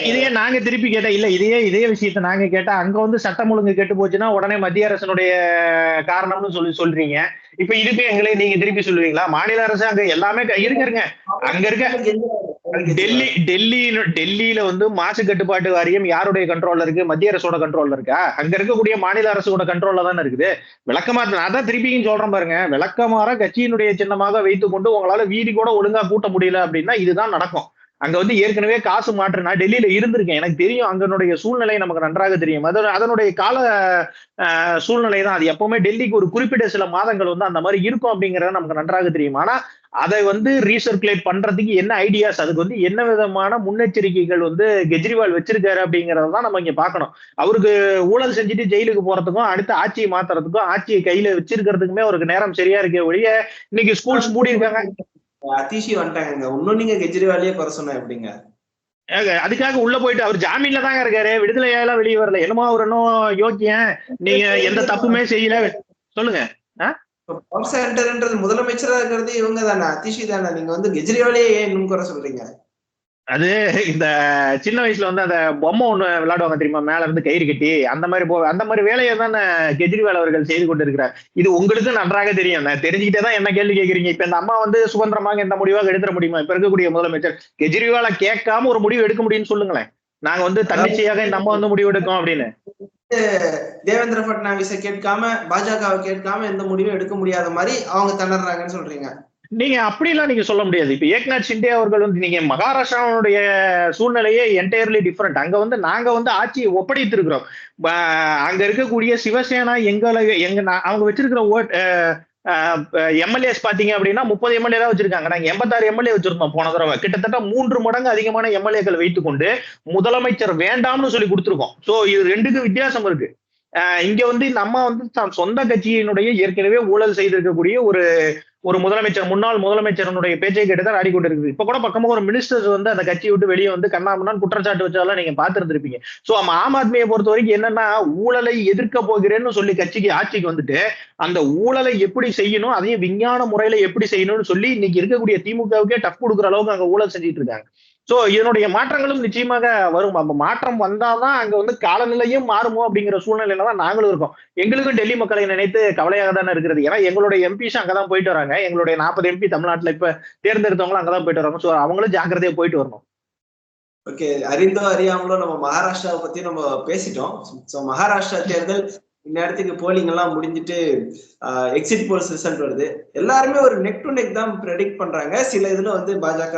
Speaker 1: இதையே நாங்க திருப்பி கேட்டா, இல்ல இதே விஷயத்த நாங்க கேட்டா, அங்க வந்து சட்டம் ஒழுங்கு கெட்டு போச்சுன்னா உடனே மத்திய அரசனுடைய காரணம்னு சொல்றீங்க. இப்ப இதுக்கு எங்களை நீங்க திருப்பி சொல்லுவீங்களா? மாநில அரசு அங்க எல்லாமே இருங்க. அங்க இருக்க டெல்லியில வந்து மாசு கட்டுப்பாட்டு வாரியம் யாருடைய கண்ட்ரோல்ல இருக்கு? மத்திய அரசோட கண்ட்ரோல்ல இருக்கா? அங்க இருக்கக்கூடிய மாநில அரசோட கண்ட்ரோல்ல தானே இருக்குது. விளக்கமாறு அதான் திருப்பியும் சொல்றேன் பாருங்க, விளக்கமாற கட்சியினுடைய சின்னமாக வைத்துக் கொண்டு உங்களால வீதி கூட ஒழுங்கா கூட்ட முடியல அப்படின்னா இதுதான் நடக்கும். அங்க வந்து ஏற்கனவே காசு மாற்றுனா டெல்லியில இருந்திருக்கேன், எனக்கு தெரியும். அங்கனுடைய சூழ்நிலை நமக்கு நன்றாக தெரியும். அதனுடைய கால சூழ்நிலை தான் அது. எப்பவுமே டெல்லிக்கு ஒரு குறிப்பிட்ட சில மாதங்கள் வந்து அந்த மாதிரி இருக்கும் அப்படிங்கறது நமக்கு நன்றாக தெரியும். ஆனா அதை வந்து ரீசர்குலேட் பண்றதுக்கு என்ன ஐடியாஸ், அதுக்கு வந்து என்ன விதமான முன்னெச்சரிக்கைகள் வந்து கெஜ்ரிவால் வச்சிருக்காரு அப்படிங்கறதான் நம்ம இங்க பாக்கணும். அவருக்கு ஊழல் செஞ்சுட்டு ஜெயிலுக்கு போறதுக்கும் அடுத்து ஆட்சியை மாத்துறதுக்கும் ஆட்சியை கையில வச்சிருக்கிறதுக்குமே அவருக்கு நேரம் சரியா இருக்கே ஒழிய, இன்னைக்கு ஸ்கூல்ஸ் மூடி இருக்காங்க.
Speaker 2: அதிஷி வந்துட்டாங்க. இன்னும் நீங்க கெஜ்ரிவாலையே குறை சொன்ன எப்படிங்க?
Speaker 1: அதுக்காக உள்ள போயிட்டு அவர் ஜாமீன்ல தாங்க இருக்காரு, விடுதலையால வெளியே வரல. என்னமோ அவர் இன்னும் யோக்கியம், நீங்க எந்த தப்புமே செய்யல. சொல்லுங்க.
Speaker 2: முதலமைச்சரா இருக்கிறது இவங்க தானே, அதிஷி தானே. நீங்க வந்து கெஜ்ரிவாலே ஏன் இன்னும் குறை சொல்றீங்க?
Speaker 1: அது இந்த சின்ன வயசுல வந்து அந்த பொம்மை ஒண்ணு விளையாடுவாங்க தெரியுமா, மேல இருந்து கயிறு கட்டி, அந்த மாதிரி வேலையை தான் கெஜ்ரிவால் அவர்கள் செய்து கொண்டிருக்கிறார். இது உங்களுக்கு நன்றாக தெரியும். நான் தெரிஞ்சுக்கிட்டே தான் என்ன கேள்வி கேட்கறீங்க. இப்ப இந்த அம்மா வந்து சுதந்திரமாக எந்த முடிவாக எடுத்துட முடியுமா? இப்ப இருக்கக்கூடிய முதலமைச்சர் கெஜ்ரிவாலை கேட்காம ஒரு முடிவு எடுக்க முடியும்னு சொல்லுங்களேன். நாங்க வந்து தன்னிச்சையாக இந்த அம்மா வந்து முடிவு எடுக்கோம் அப்படின்னு.
Speaker 2: தேவேந்திர பட்னாவிஸை கேட்காம, பாஜகவை கேட்காம எந்த முடிவும் எடுக்க முடியாத மாதிரி அவங்க திணறாங்கன்னு சொல்றீங்க.
Speaker 1: நீங்க அப்படிலாம் நீங்க சொல்ல முடியாது. இப்ப ஏக்நாத் ஷிண்டே அவர்கள் வந்து, நீங்க மகாராஷ்டிராவுடைய சூழ்நிலையே என்டையர்லி டிஃபரெண்ட். அங்க வந்து நாங்க வந்து ஆட்சியை ஒப்படைத்திருக்கிறோம். அங்க இருக்கக்கூடிய சிவசேனா அவங்க வச்சிருக்கிற எம்எல்ஏஸ் பாத்தீங்க அப்படின்னா 30 எம்எல்ஏ தான் வச்சிருக்காங்க. நாங்க 86 எம்எல்ஏ வச்சிருந்தோம் போன தடவை. கிட்டத்தட்ட 3 மடங்கு அதிகமான எம்எல்ஏக்கள் வைத்துக்கொண்டு முதலமைச்சர் வேண்டாம்னு சொல்லி கொடுத்திருக்கோம். சோ இது ரெண்டுக்கும் வித்தியாசம் இருக்கு. இங்க வந்து இந்த அம்மா வந்து சொந்த கட்சியினுடைய ஏற்கனவே ஊழல் செய்திருக்கக்கூடிய ஒரு முதலமைச்சர், முன்னாள் முதலமைச்சரனுடைய பேச்சை கேட்டுதான் ஆடிக்கொண்டிருக்குது. இப்ப கூட பக்கமா ஒரு மினிஸ்டர்ஸ் வந்து அந்த கட்சியை விட்டு வெளியே வந்து கண்ணாமண்ணான்னு குற்றச்சாட்டு வச்சாலும் நீங்க பார்த்திருந்திருப்பீங்க. சோ ஆம் ஆத்மியை பொறுத்த வரைக்கும் என்னன்னா, ஊழலை எதிர்க்க போகிறேன்னு சொல்லி ஆட்சிக்கு வந்துட்டு அந்த ஊழலை எப்படி செய்யணும், அதையும் விஞ்ஞான முறையில எப்படி செய்யணும்னு சொல்லி இன்னைக்கு இருக்கக்கூடிய திமுகவுக்கே டஃப் கொடுக்குற அளவுக்கு அங்க ஊழல் செஞ்சுட்டு இருக்காங்க. சோ இதனுடைய மாற்றங்களும் நிச்சயமாக வரும். அப்ப மாற்றம் வந்தாதான் அங்க வந்து காலநிலையும் மாறுமோ அப்படிங்கிற சூழ்நிலையில தான் நாங்களும் இருக்கோம். எங்களுக்கும் டெல்லி மக்களை நினைத்து கவலையாக தானே இருக்கிறது. ஏன்னா எங்களுடைய எம்பிஸ் அங்கதான் போயிட்டு வராங்க. எங்களுடைய 40 எம்பி தமிழ்நாட்டுல இப்ப தேர்ந்தெடுத்தவங்களும் அங்கதான் போயிட்டு வராங்க. சோ அவங்களும் ஜாக்கிரதையா போயிட்டு வரணும்.
Speaker 2: ஓகே, அறிந்தோ அறியாமலோ நம்ம மகாராஷ்டிராவை பத்தி நம்ம பேசிட்டோம். சோ மகாராஷ்டிரா தேர்தல் இந்நேரத்துக்கு போலிங் எல்லாம் முடிஞ்சிட்டு எக்ஸிட் போல்ஸ் ரிசல்ட் வருது. எல்லாருமே ஒரு நெக் டு நெக் தான் ப்ரெடிக்ட் பண்றாங்க. சில இதுல வந்து பாஜக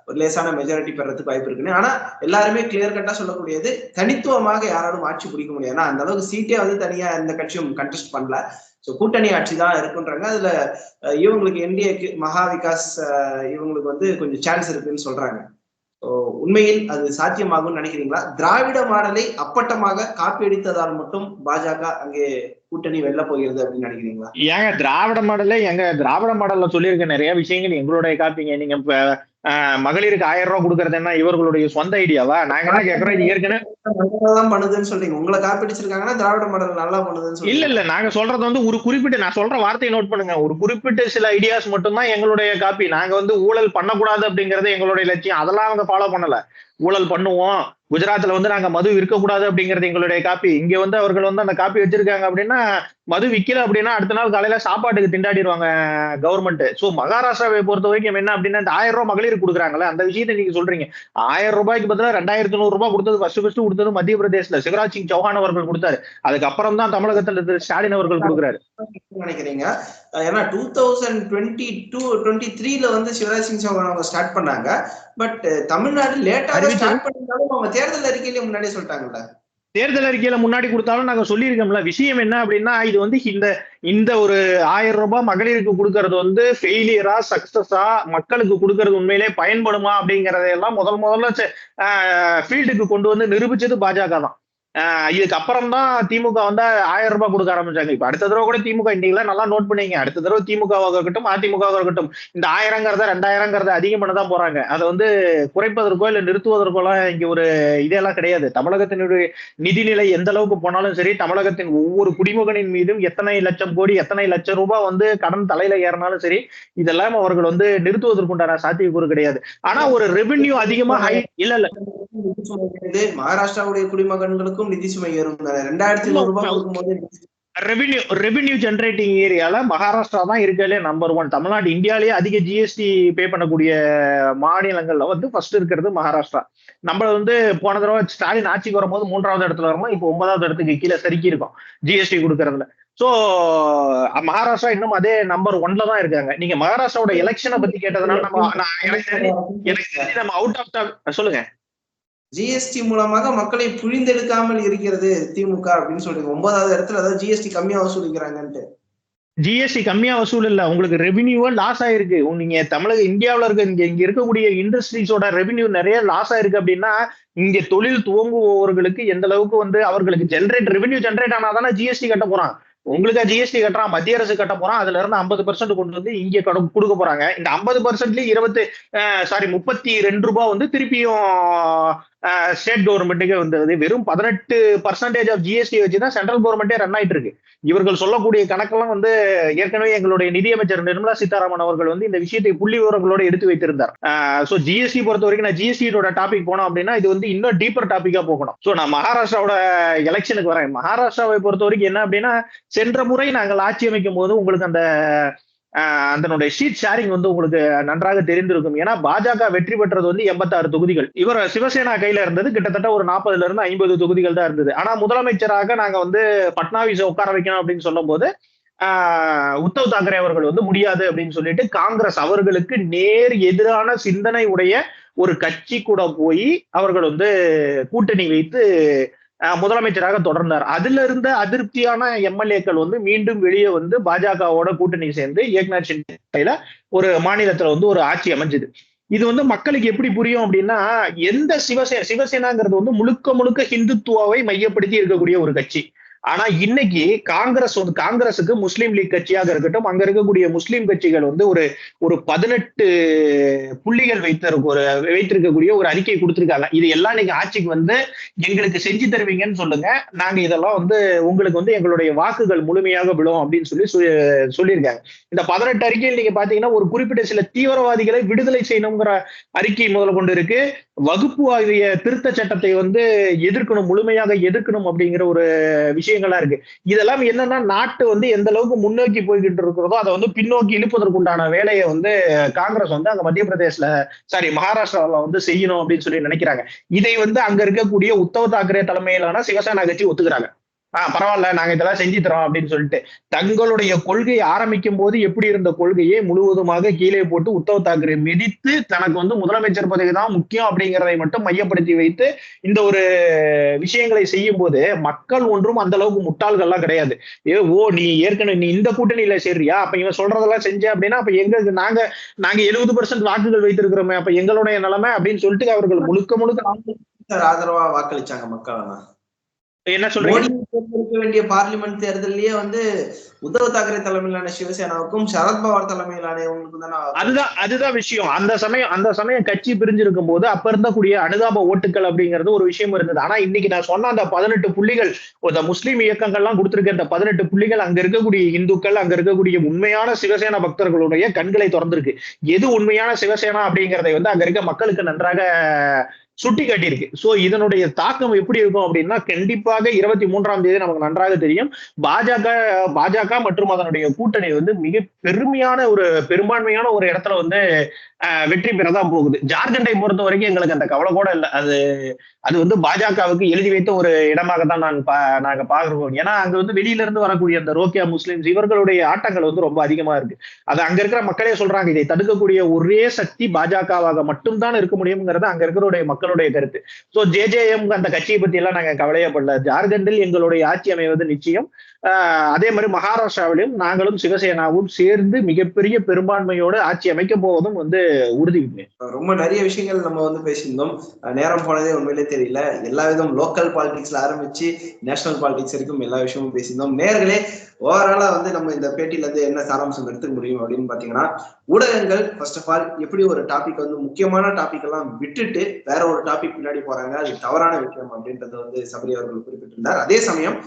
Speaker 2: ஒரு லேசான மெஜாரிட்டி பெறதுக்கு வாய்ப்பு இருக்குன்னு. ஆனா எல்லாருமே கிளியர் கட்டா சொல்லக்கூடியது, தனித்துவமாக யாராலும் ஆட்சி பிடிக்க முடியாது. ஏன்னா அந்த அளவுக்கு சீட்டே வந்து தனியா எந்த கட்சியும் கண்டெஸ்ட் பண்ணல. ஸோ கூட்டணி ஆட்சி தான் இருக்குன்றாங்க. அதுல இவங்களுக்கு என்டிஏக்கு மகா விகாஸ் இவங்களுக்கு வந்து கொஞ்சம் சான்ஸ் இருக்குன்னு சொல்றாங்க. உண்மையில் அது சாத்தியமாகும் நினைக்கிறீங்களா? திராவிட மாடலை அப்பட்டமாக காப்பி அடித்ததால் மட்டும் பாஜக அங்கே கூட்டணி வெல்ல போகிறது அப்படின்னு நினைக்கிறீங்களா?
Speaker 1: ஏங்க திராவிட மாடல்ல சொல்லியிருக்க நிறைய விஷயங்கள் எங்களுடைய காப்பீங்க. நீங்க இப்ப மகளிருக்கு 1000 ரூபாய் கொடுக்கறது என்ன இவர்களுடைய சொந்த ஐடியாவா? நாங்க என்ன கேட்கறோம், இது ஏற்கனவே
Speaker 2: தான் பண்ணுதுன்னு சொல்றீங்க. உங்களை காப்பிடிச்சிருக்காங்கன்னா திராவிட மாடல் நல்லா பண்ணுதுன்னு
Speaker 1: இல்ல
Speaker 2: சொல்றீங்க.
Speaker 1: இல்ல நாங்க சொல்றது வந்து ஒரு குறிப்பிட்ட, நான் சொல்ற வார்த்தையை நோட் பண்ணுங்க, ஒரு குறிப்பிட்ட சில ஐடியாஸ் மட்டும்தான் எங்களுடைய காப்பி. நாங்க வந்து ஊழல் பண்ணக்கூடாது அப்படிங்கறது எங்களுடைய லட்சியம். அதெல்லாம் அவங்க ஃபாலோ பண்ணல. ஊழல் பண்ணுவோம், குஜராத்ல வந்து நாங்க மது விற்கக்கூடாது அப்படிங்கிறது எங்களுடைய காப்பி. இங்க வந்து அவர்கள் வந்து அந்த காப்பி வச்சிருக்காங்க அப்படின்னா, மது விக்கல அப்படின்னா அடுத்த நாள் காலையில சாப்பாட்டுக்கு திண்டாடிடுவாங்க கவர்மெண்ட். சோ மகாராஷ்டிராவை பொறுத்த வரைக்கும் என்ன அப்படின்னா, இந்த 1000 ரூபாய் மகளிருக்கு கொடுக்குறாங்கல்ல, அந்த விஷயத்தை நீங்க சொல்றீங்க. 1000 ரூபாய்க்கு பதிலா 2100 ரூபாய் கொடுத்தது ஃபர்ஸ்ட் கொடுத்தது மத்திய பிரதேசல சிவராஜ் சிங் சௌஹான் அவர்கள் கொடுத்தாரு. அதுக்கப்புறம் தான் தமிழகத்தில் திரு ஸ்டாலின் அவர்கள் கொடுக்குறாரு.
Speaker 2: நினைக்கிறீங்க ஏன்னா 2022-23 வந்து சிவராஜ் சிங் சௌஹான் அவங்க ஸ்டார்ட் பண்ணாங்க. பட் தமிழ்நாடு லேட்டா ஸ்டார்ட் பண்ணிருந்தாலும் அவங்க தேர்தல் அறிக்கையில முன்னாடியே சொல்லிட்டாங்கல்ல.
Speaker 1: தேர்தல் அறிக்கையில முன்னாடி கொடுத்தாலும் நாங்க சொல்லியிருக்கோம்ல. விஷயம் என்ன அப்படின்னா, இது வந்து இந்த ஒரு 1000 ரூபாய் மகளிருக்கு கொடுக்கறது வந்து ஃபெயிலியரா சக்சஸா, மக்களுக்கு கொடுக்கறது உண்மையிலே பயன்படுமா அப்படிங்கறதையெல்லாம் முதல்ல ஃபீல்டுக்கு கொண்டு வந்து நிரூபிச்சது பாஜக தான். இதுக்கு அப்புறம் தான் திமுக வந்து 1000 ரூபாய் கொடுக்க ஆரம்பிச்சாங்க. இப்ப அடுத்த தடவை கூட திமுக இன்னைக்கு நல்லா நோட் பண்ணீங்க, அடுத்த தடவை திமுகவாக இருக்கட்டும் அதிமுக இருக்கட்டும், இந்த 1000ங்கிறத 2000ங்கிறத அதிகம் பண்ணதான் போறாங்க. அதை வந்து குறைப்பதற்கோ இல்ல நிறுத்துவதற்கோ இங்க ஒரு இதெல்லாம் கிடையாது. தமிழகத்தினுடைய நிதிநிலை எந்த அளவுக்கு போனாலும் சரி, தமிழகத்தின் ஒவ்வொரு குடிமகனின் மீதும் எத்தனை லட்சம் கோடி எத்தனை லட்சம் ரூபாய் வந்து கடன் தலையில ஏறினாலும் சரி, இதெல்லாம் அவர்கள் வந்து நிறுத்துவதற்குண்டான சாத்தியக்கூறு கிடையாது. ஆனா ஒரு ரெவென்யூ அதிகமா இல்ல
Speaker 2: மகாராஷ்டிராவுடைய குடிமகன்களுக்கும் நிதி சுமை ஏறும். 2700 ரூபாய் கொடுக்கும்போது
Speaker 1: ரெவென்யூ ஜெனரேட்டிங் ஏரியால மகாராஷ்டிரா தான் இருக்கிறதுலே நம்பர் 1. தமிழ்நாடு இந்தியாலேயே அதிக ஜிஎஸ்டி பே பண்ணக்கூடிய மாநிலங்கள்ல வந்து ஃபர்ஸ்ட் இருக்கிறது மகாராஷ்டிரா. நம்ம வந்து போன தடவை ஸ்டாலின் ஆட்சிக்கு வரும்போது 3வது இடத்துல வரணும், இப்போ 9வது இடத்துக்கு கீழே சறுக்கி இருக்கோம் ஜிஎஸ்டி கொடுக்கறதுல. சோ மகாராஷ்டிரா இன்னும் அதே நம்பர் 1ல தான் இருக்காங்க. நீங்க மகாராஷ்டிராவோட எலெக்ஷனை பத்தி கேட்டதுனால எனக்கு தெரிஞ்சு நம்ம அவுட் ஆஃப் சொல்லுங்க.
Speaker 2: ஜிஎஸ்டி மூலமாக மக்களை புரிந்தெடுக்காமல் இருக்கிறது திமுக அப்படின்னு சொல்றீங்க. 9வது இடத்துல அதாவது ஜிஎஸ்டி கம்மியா வசூலிக்கிறாங்கன்ட்டு.
Speaker 1: ஜிஎஸ்டி கம்மியா வசூல் இல்ல, உங்களுக்கு ரெவென்யூவா லாஸ் ஆயிருக்கு. நீங்க தமிழக இந்தியாவில இருக்க இங்க இருக்கக்கூடிய இண்டஸ்ட்ரீஸோட ரெவென்யூ நிறைய லாஸ் ஆயிருக்கு அப்படின்னா, இங்க தொழில் துவங்குபவர்களுக்கு எந்த அளவுக்கு வந்து அவர்களுக்கு ரெவென்யூ ஜென்ரேட் ஆனாதானே ஜிஎஸ்டி கட்ட போறான். உங்களுக்கு ஜிஎஸ்டி கட்டுறான், மத்திய அரசு கட்ட போறான், அதுல இருந்து 50% கொண்டு வந்து இங்க கொடுக்க போறாங்க. இந்த 50%லயும் 32 ரூபாய் வந்து திருப்பியும் ஸ்டேட் கவர்மெண்ட்டுக்கு வந்தது. வெறும் 18% ஆஃப் ஜிஎஸ்டி வச்சுதான் சென்ட்ரல் கவர்மெண்டே ரன் ஆயிட்டு இருக்கு. இவர்கள் சொல்லக்கூடிய கணக்கெல்லாம் வந்து ஏற்கனவே எங்களுடைய நிதியமைச்சர் நிர்மலா சீதாராமன் அவர்கள் வந்து இந்த விஷயத்தை புள்ளி விவரங்களோட எடுத்து வைத்திருந்தார். சோ ஜிஎஸ்டி பொறுத்த வரைக்கும் நான் ஜிஎஸ்டியோட டாபிக் போனோம் அப்படின்னா இது வந்து இன்னும் டீப்பர் டாபிக்கா போகணும். சோ நான் மகாராஷ்டிராவோட எலெக்ஷனுக்கு வரேன். மகாராஷ்டிராவை பொறுத்த வரைக்கும் என்ன அப்படின்னா, சென்ற முறை நாங்கள் ஆட்சி அமைக்கும் போது உங்களுக்கு அதனுடைய ஷீட் ஷேரிங் வந்து உங்களுக்கு நன்றாக தெரிந்திருக்கும். ஏன்னா பாஜக வெற்றி பெற்றது வந்து 86 தொகுதிகள். இவர் சிவசேனா கையில இருந்தது கிட்டத்தட்ட ஒரு 40ல இருந்து 50 தொகுதிகள் தான் இருந்தது. ஆனா முதலமைச்சராக நாங்க வந்து பட்னாவிஸை உட்கார வைக்கணும் அப்படின்னு சொல்லும் போது உத்தவ் தாக்கரே அவர்கள் வந்து முடியாது அப்படின்னு சொல்லிட்டு காங்கிரஸ் அவர்களுக்கு நேர் எதிரான சிந்தனை உடைய ஒரு கட்சி கூட போய் அவர்கள் வந்து கூட்டணி வைத்து முதலமைச்சராக தொடர்ந்தார். அதுல இருந்த அதிருப்தியான எம்எல்ஏக்கள் வந்து மீண்டும் வெளியே வந்து பாஜகவோட கூட்டணி சேர்ந்து ஏக்நாத் ஷிண்டேல ஒரு மாநிலத்துல வந்து ஒரு ஆட்சி அமைஞ்சது. இது வந்து மக்களுக்கு எப்படி புரியும் அப்படின்னா, எந்த சிவசேனாங்கிறது வந்து முழுக்க ஹிந்துத்துவாவை மையப்படுத்தி இருக்கக்கூடிய ஒரு கட்சி. ஆனா இன்னைக்கு காங்கிரஸுக்கு முஸ்லீம் லீக் கட்சியாக இருக்கட்டும், அங்க இருக்கக்கூடிய முஸ்லீம் கட்சிகள் வந்து ஒரு 18 புள்ளிகள் வைத்திருக்கக்கூடிய ஒரு அறிக்கை கொடுத்திருக்காங்க. இது எல்லாம் நீங்க ஆட்சிக்கு வந்து எங்களுக்கு செஞ்சு தருவீங்கன்னு சொல்லுங்க, நாங்க இதெல்லாம் வந்து உங்களுக்கு வந்து எங்களுடைய வாக்குகள் முழுமையாக விழும் அப்படின்னு சொல்லியிருக்காங்க. இந்த 18 அறிக்கையில் நீங்க பாத்தீங்கன்னா ஒரு குறிப்பிட்ட சில தீவிரவாதிகளை விடுதலை செய்யணுங்கிற அறிக்கை முதல்ல கொண்டு இருக்கு. வகுப்பு வாரிய திருத்த சட்டத்தை வந்து முழுமையாக எதிர்க்கணும் அப்படிங்கிற ஒரு விஷயங்களா இருக்கு. இதெல்லாம் என்னன்னா, நாட்டு வந்து எந்த அளவுக்கு முன்னோக்கி போய்கிட்டு இருக்கிறதோ அதை வந்து பின்னோக்கி இழுப்பதற்குண்டான வேலையை வந்து காங்கிரஸ் வந்து அங்க மத்திய பிரதேசல மகாராஷ்டிராவில வந்து செய்யணும் அப்படின்னு சொல்லி நினைக்கிறாங்க. இதை வந்து அங்க இருக்கக்கூடிய உத்தவ் தாக்கரே தலைமையிலான சிவசேனா கட்சி ஒத்துக்கிறாங்க. பரவாயில்ல, நாங்க இதெல்லாம் செஞ்சு தரோம் அப்படின்னு சொல்லிட்டு தங்களுடைய கொள்கையை ஆரம்பிக்கும் போது எப்படி இருந்த கொள்கையை முழுவதுமாக கீழே போட்டு உத்தவ் தாக்கரே மிதித்து தனக்கு வந்து முதலமைச்சர் பதவி தான் முக்கியம் அப்படிங்கிறதை மட்டும் மையப்படுத்தி வைத்து இந்த ஒரு விஷயங்களை செய்யும் போது மக்கள் ஒன்றும் அந்த அளவுக்கு முட்டாள்கள்லாம் கிடையாது. நீ ஏற்கனவே நீ இந்த கூட்டணியில சேர்றியா, அப்ப இவன் சொல்றதெல்லாம் செஞ்ச அப்படின்னா அப்ப எங்களுக்கு நாங்க 70% வாக்குகள் வைத்திருக்கிறோமே, அப்ப எங்களுடைய நிலைமை அப்படின்னு சொல்லிட்டு அவர்கள் முழுக்க
Speaker 2: ஆதரவா வாக்களிச்சாங்க மக்கள்.
Speaker 1: என்ன சொல்றீங்க?
Speaker 2: மோடி தேர்ந்தெடுக்க வேண்டிய பார்லிமெண்ட் தேர்தலையே வந்து உத்தவ் தாக்கரே தலைமையிலான சிவசேனாவுக்கும் சரத்பவார் தலைமையிலான இவங்களுக்கும் தானே.
Speaker 1: அதுதான் விஷயம். அந்த சமயம் கட்சி பிரிஞ்சிருக்கும் போது அப்ப இருந்தக்கூடிய அனுதாப ஓட்டுகள் அப்படிங்கிறது ஒரு விஷயம் இருந்தது. ஆனா இன்னைக்கு நான் சொன்ன அந்த 18 புள்ளிகள், இந்த முஸ்லீம் இயக்கங்கள்லாம் கொடுத்திருக்க அந்த 18 புள்ளிகள் அங்க இருக்கக்கூடிய இந்துக்கள், அங்க இருக்கக்கூடிய உண்மையான சிவசேனா பக்தர்களுடைய கண்களை திறந்திருக்கு. எது உண்மையான சிவசேனா அப்படிங்கிறதை வந்து அங்க இருக்க மக்களுக்கு நன்றாக சுட்டி காட்டியிருக்கு. சோ இதனுடைய தாக்கம் எப்படி இருக்கும் அப்படின்னா, கண்டிப்பாக 23ஆம் தேதி நமக்கு நன்றாக தெரியும். பாஜக மற்றும் அதனுடைய கூட்டணி வந்து மிக பெரும்பான்மையான ஒரு இடத்துல வந்து வெற்றி பெறதான் போகுது. ஜார்க்கண்டை பொறுத்த வரைக்கும் எங்களுக்கு அந்த கவலை கூட இல்லை. அது வந்து பாஜகவுக்கு எழுதி வைத்த ஒரு இடமாக தான் நாங்க பாக்குறோம். ஏன்னா அங்க வந்து வெளியில இருந்து வரக்கூடிய அந்த ரோக்கியா முஸ்லிம்ஸ் இவர்களுடைய ஆட்டங்கள் வந்து ரொம்ப அதிகமா இருக்கு. அது அங்க இருக்கிற மக்களே சொல்றாங்க, இதை தடுக்கக்கூடிய ஒரே சக்தி பாஜகவாக மட்டும்தான் இருக்க முடியுங்கிறது அங்க இருக்கிற மக்களுடைய கருத்து. சோ ஜேஜேஎம் அந்த கட்சியை பத்தி எல்லாம் நாங்க கவலையப்படல. ஜார்க்கண்டில் எங்களுடைய ஆட்சி அமைவது நிச்சயம். அதே மாதிரி மகாராஷ்டிராவிலும் நாங்களும் சிவசேனாவும் சேர்ந்து மிகப்பெரிய பெரும்பான்மையோடு ஆட்சி அமைக்க போவதும் வந்து உறுதி.
Speaker 2: ரொம்ப நிறைய விஷயங்கள் நம்ம வந்து பேசியிருந்தோம். நேரம் போனதே உண்மையிலே தெரியல. எல்லா விதம் லோக்கல் பாலிடிக்ஸ்ல ஆரம்பிச்சு நேஷனல் பாலிடிக்ஸ் வரைக்கும் எல்லா விஷயமும் பேசியிருந்தோம். நேர்களே, ஓவராலா வந்து நம்ம இந்த பேட்டியில இருந்து என்ன சாராம்சம் எடுத்துக்க முடியும் அப்படின்னு பாத்தீங்கன்னா, ஊடகங்கள் ஃபர்ஸ்ட் ஆஃப் ஆல் எப்படி ஒரு டாபிக் வந்து முக்கியமான டாபிக் எல்லாம் விட்டுட்டு வேற ஒரு டாபிக் பின்னாடி போறாங்க, அது தவறான விஷயம் அப்படின்றத வந்து சபரி அவர்கள் குறிப்பிட்டிருந்தார். அதே சமயம்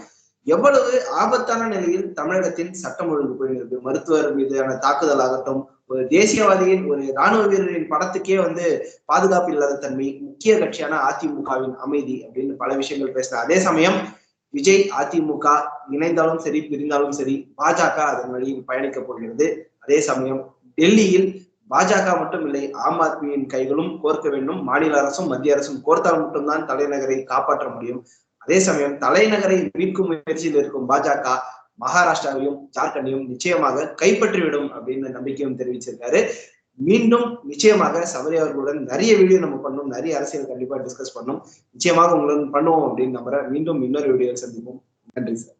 Speaker 2: எவ்வளவு ஆபத்தான நிலையில் தமிழகத்தின் சட்டம் ஒழுங்கு போயிருக்கு, மருத்துவர் மீதான தாக்குதல் ஆகட்டும், ஒரு தேசியவாதியின் ஒரு ராணுவ வீரரின் படத்துக்கே வந்து பாதுகாப்பு இல்லாத தன்மை, முக்கிய கட்சியான அதிமுகவின் அமைதி அப்படின்னு பல விஷயங்கள் பேசுறாங்க. அதே சமயம் விஜய் அதிமுக இணைந்தாலும் சரி பிரிந்தாலும் சரி பாஜக அதன் வழியில் பயணிக்க போகிறது. அதே சமயம் டெல்லியில் பாஜக மட்டும் இல்லை, ஆம் ஆத்மியின் கைகளும் கோர்க்க வேண்டும். மாநில அரசும் மத்திய அரசும் கோர்த்தால் மட்டும்தான் தலைநகரை காப்பாற்ற முடியும். அதே சமயம் தலைநகரை மீட்கும் முயற்சியில் இருக்கும் பாஜக மகாராஷ்டிராவையும் ஜார்க்கண்டையும் நிச்சயமாக கைப்பற்றிவிடும் அப்படின்னு நம்பிக்கையும் தெரிவிச்சிருக்காரு. மீண்டும் நிச்சயமாக சபரி அவர்களுடன் நிறைய வீடியோ நம்ம பண்ணோம், நிறைய அரசியல் கண்டிப்பா டிஸ்கஸ் பண்ணோம். நிச்சயமாக உங்களுடன் பண்ணுவோம் அப்படின்னு நம்புறேன். மீண்டும் இன்னொரு வீடியோ சந்திப்போம். நன்றி சார்.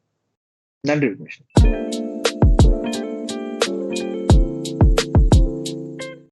Speaker 1: நன்றி.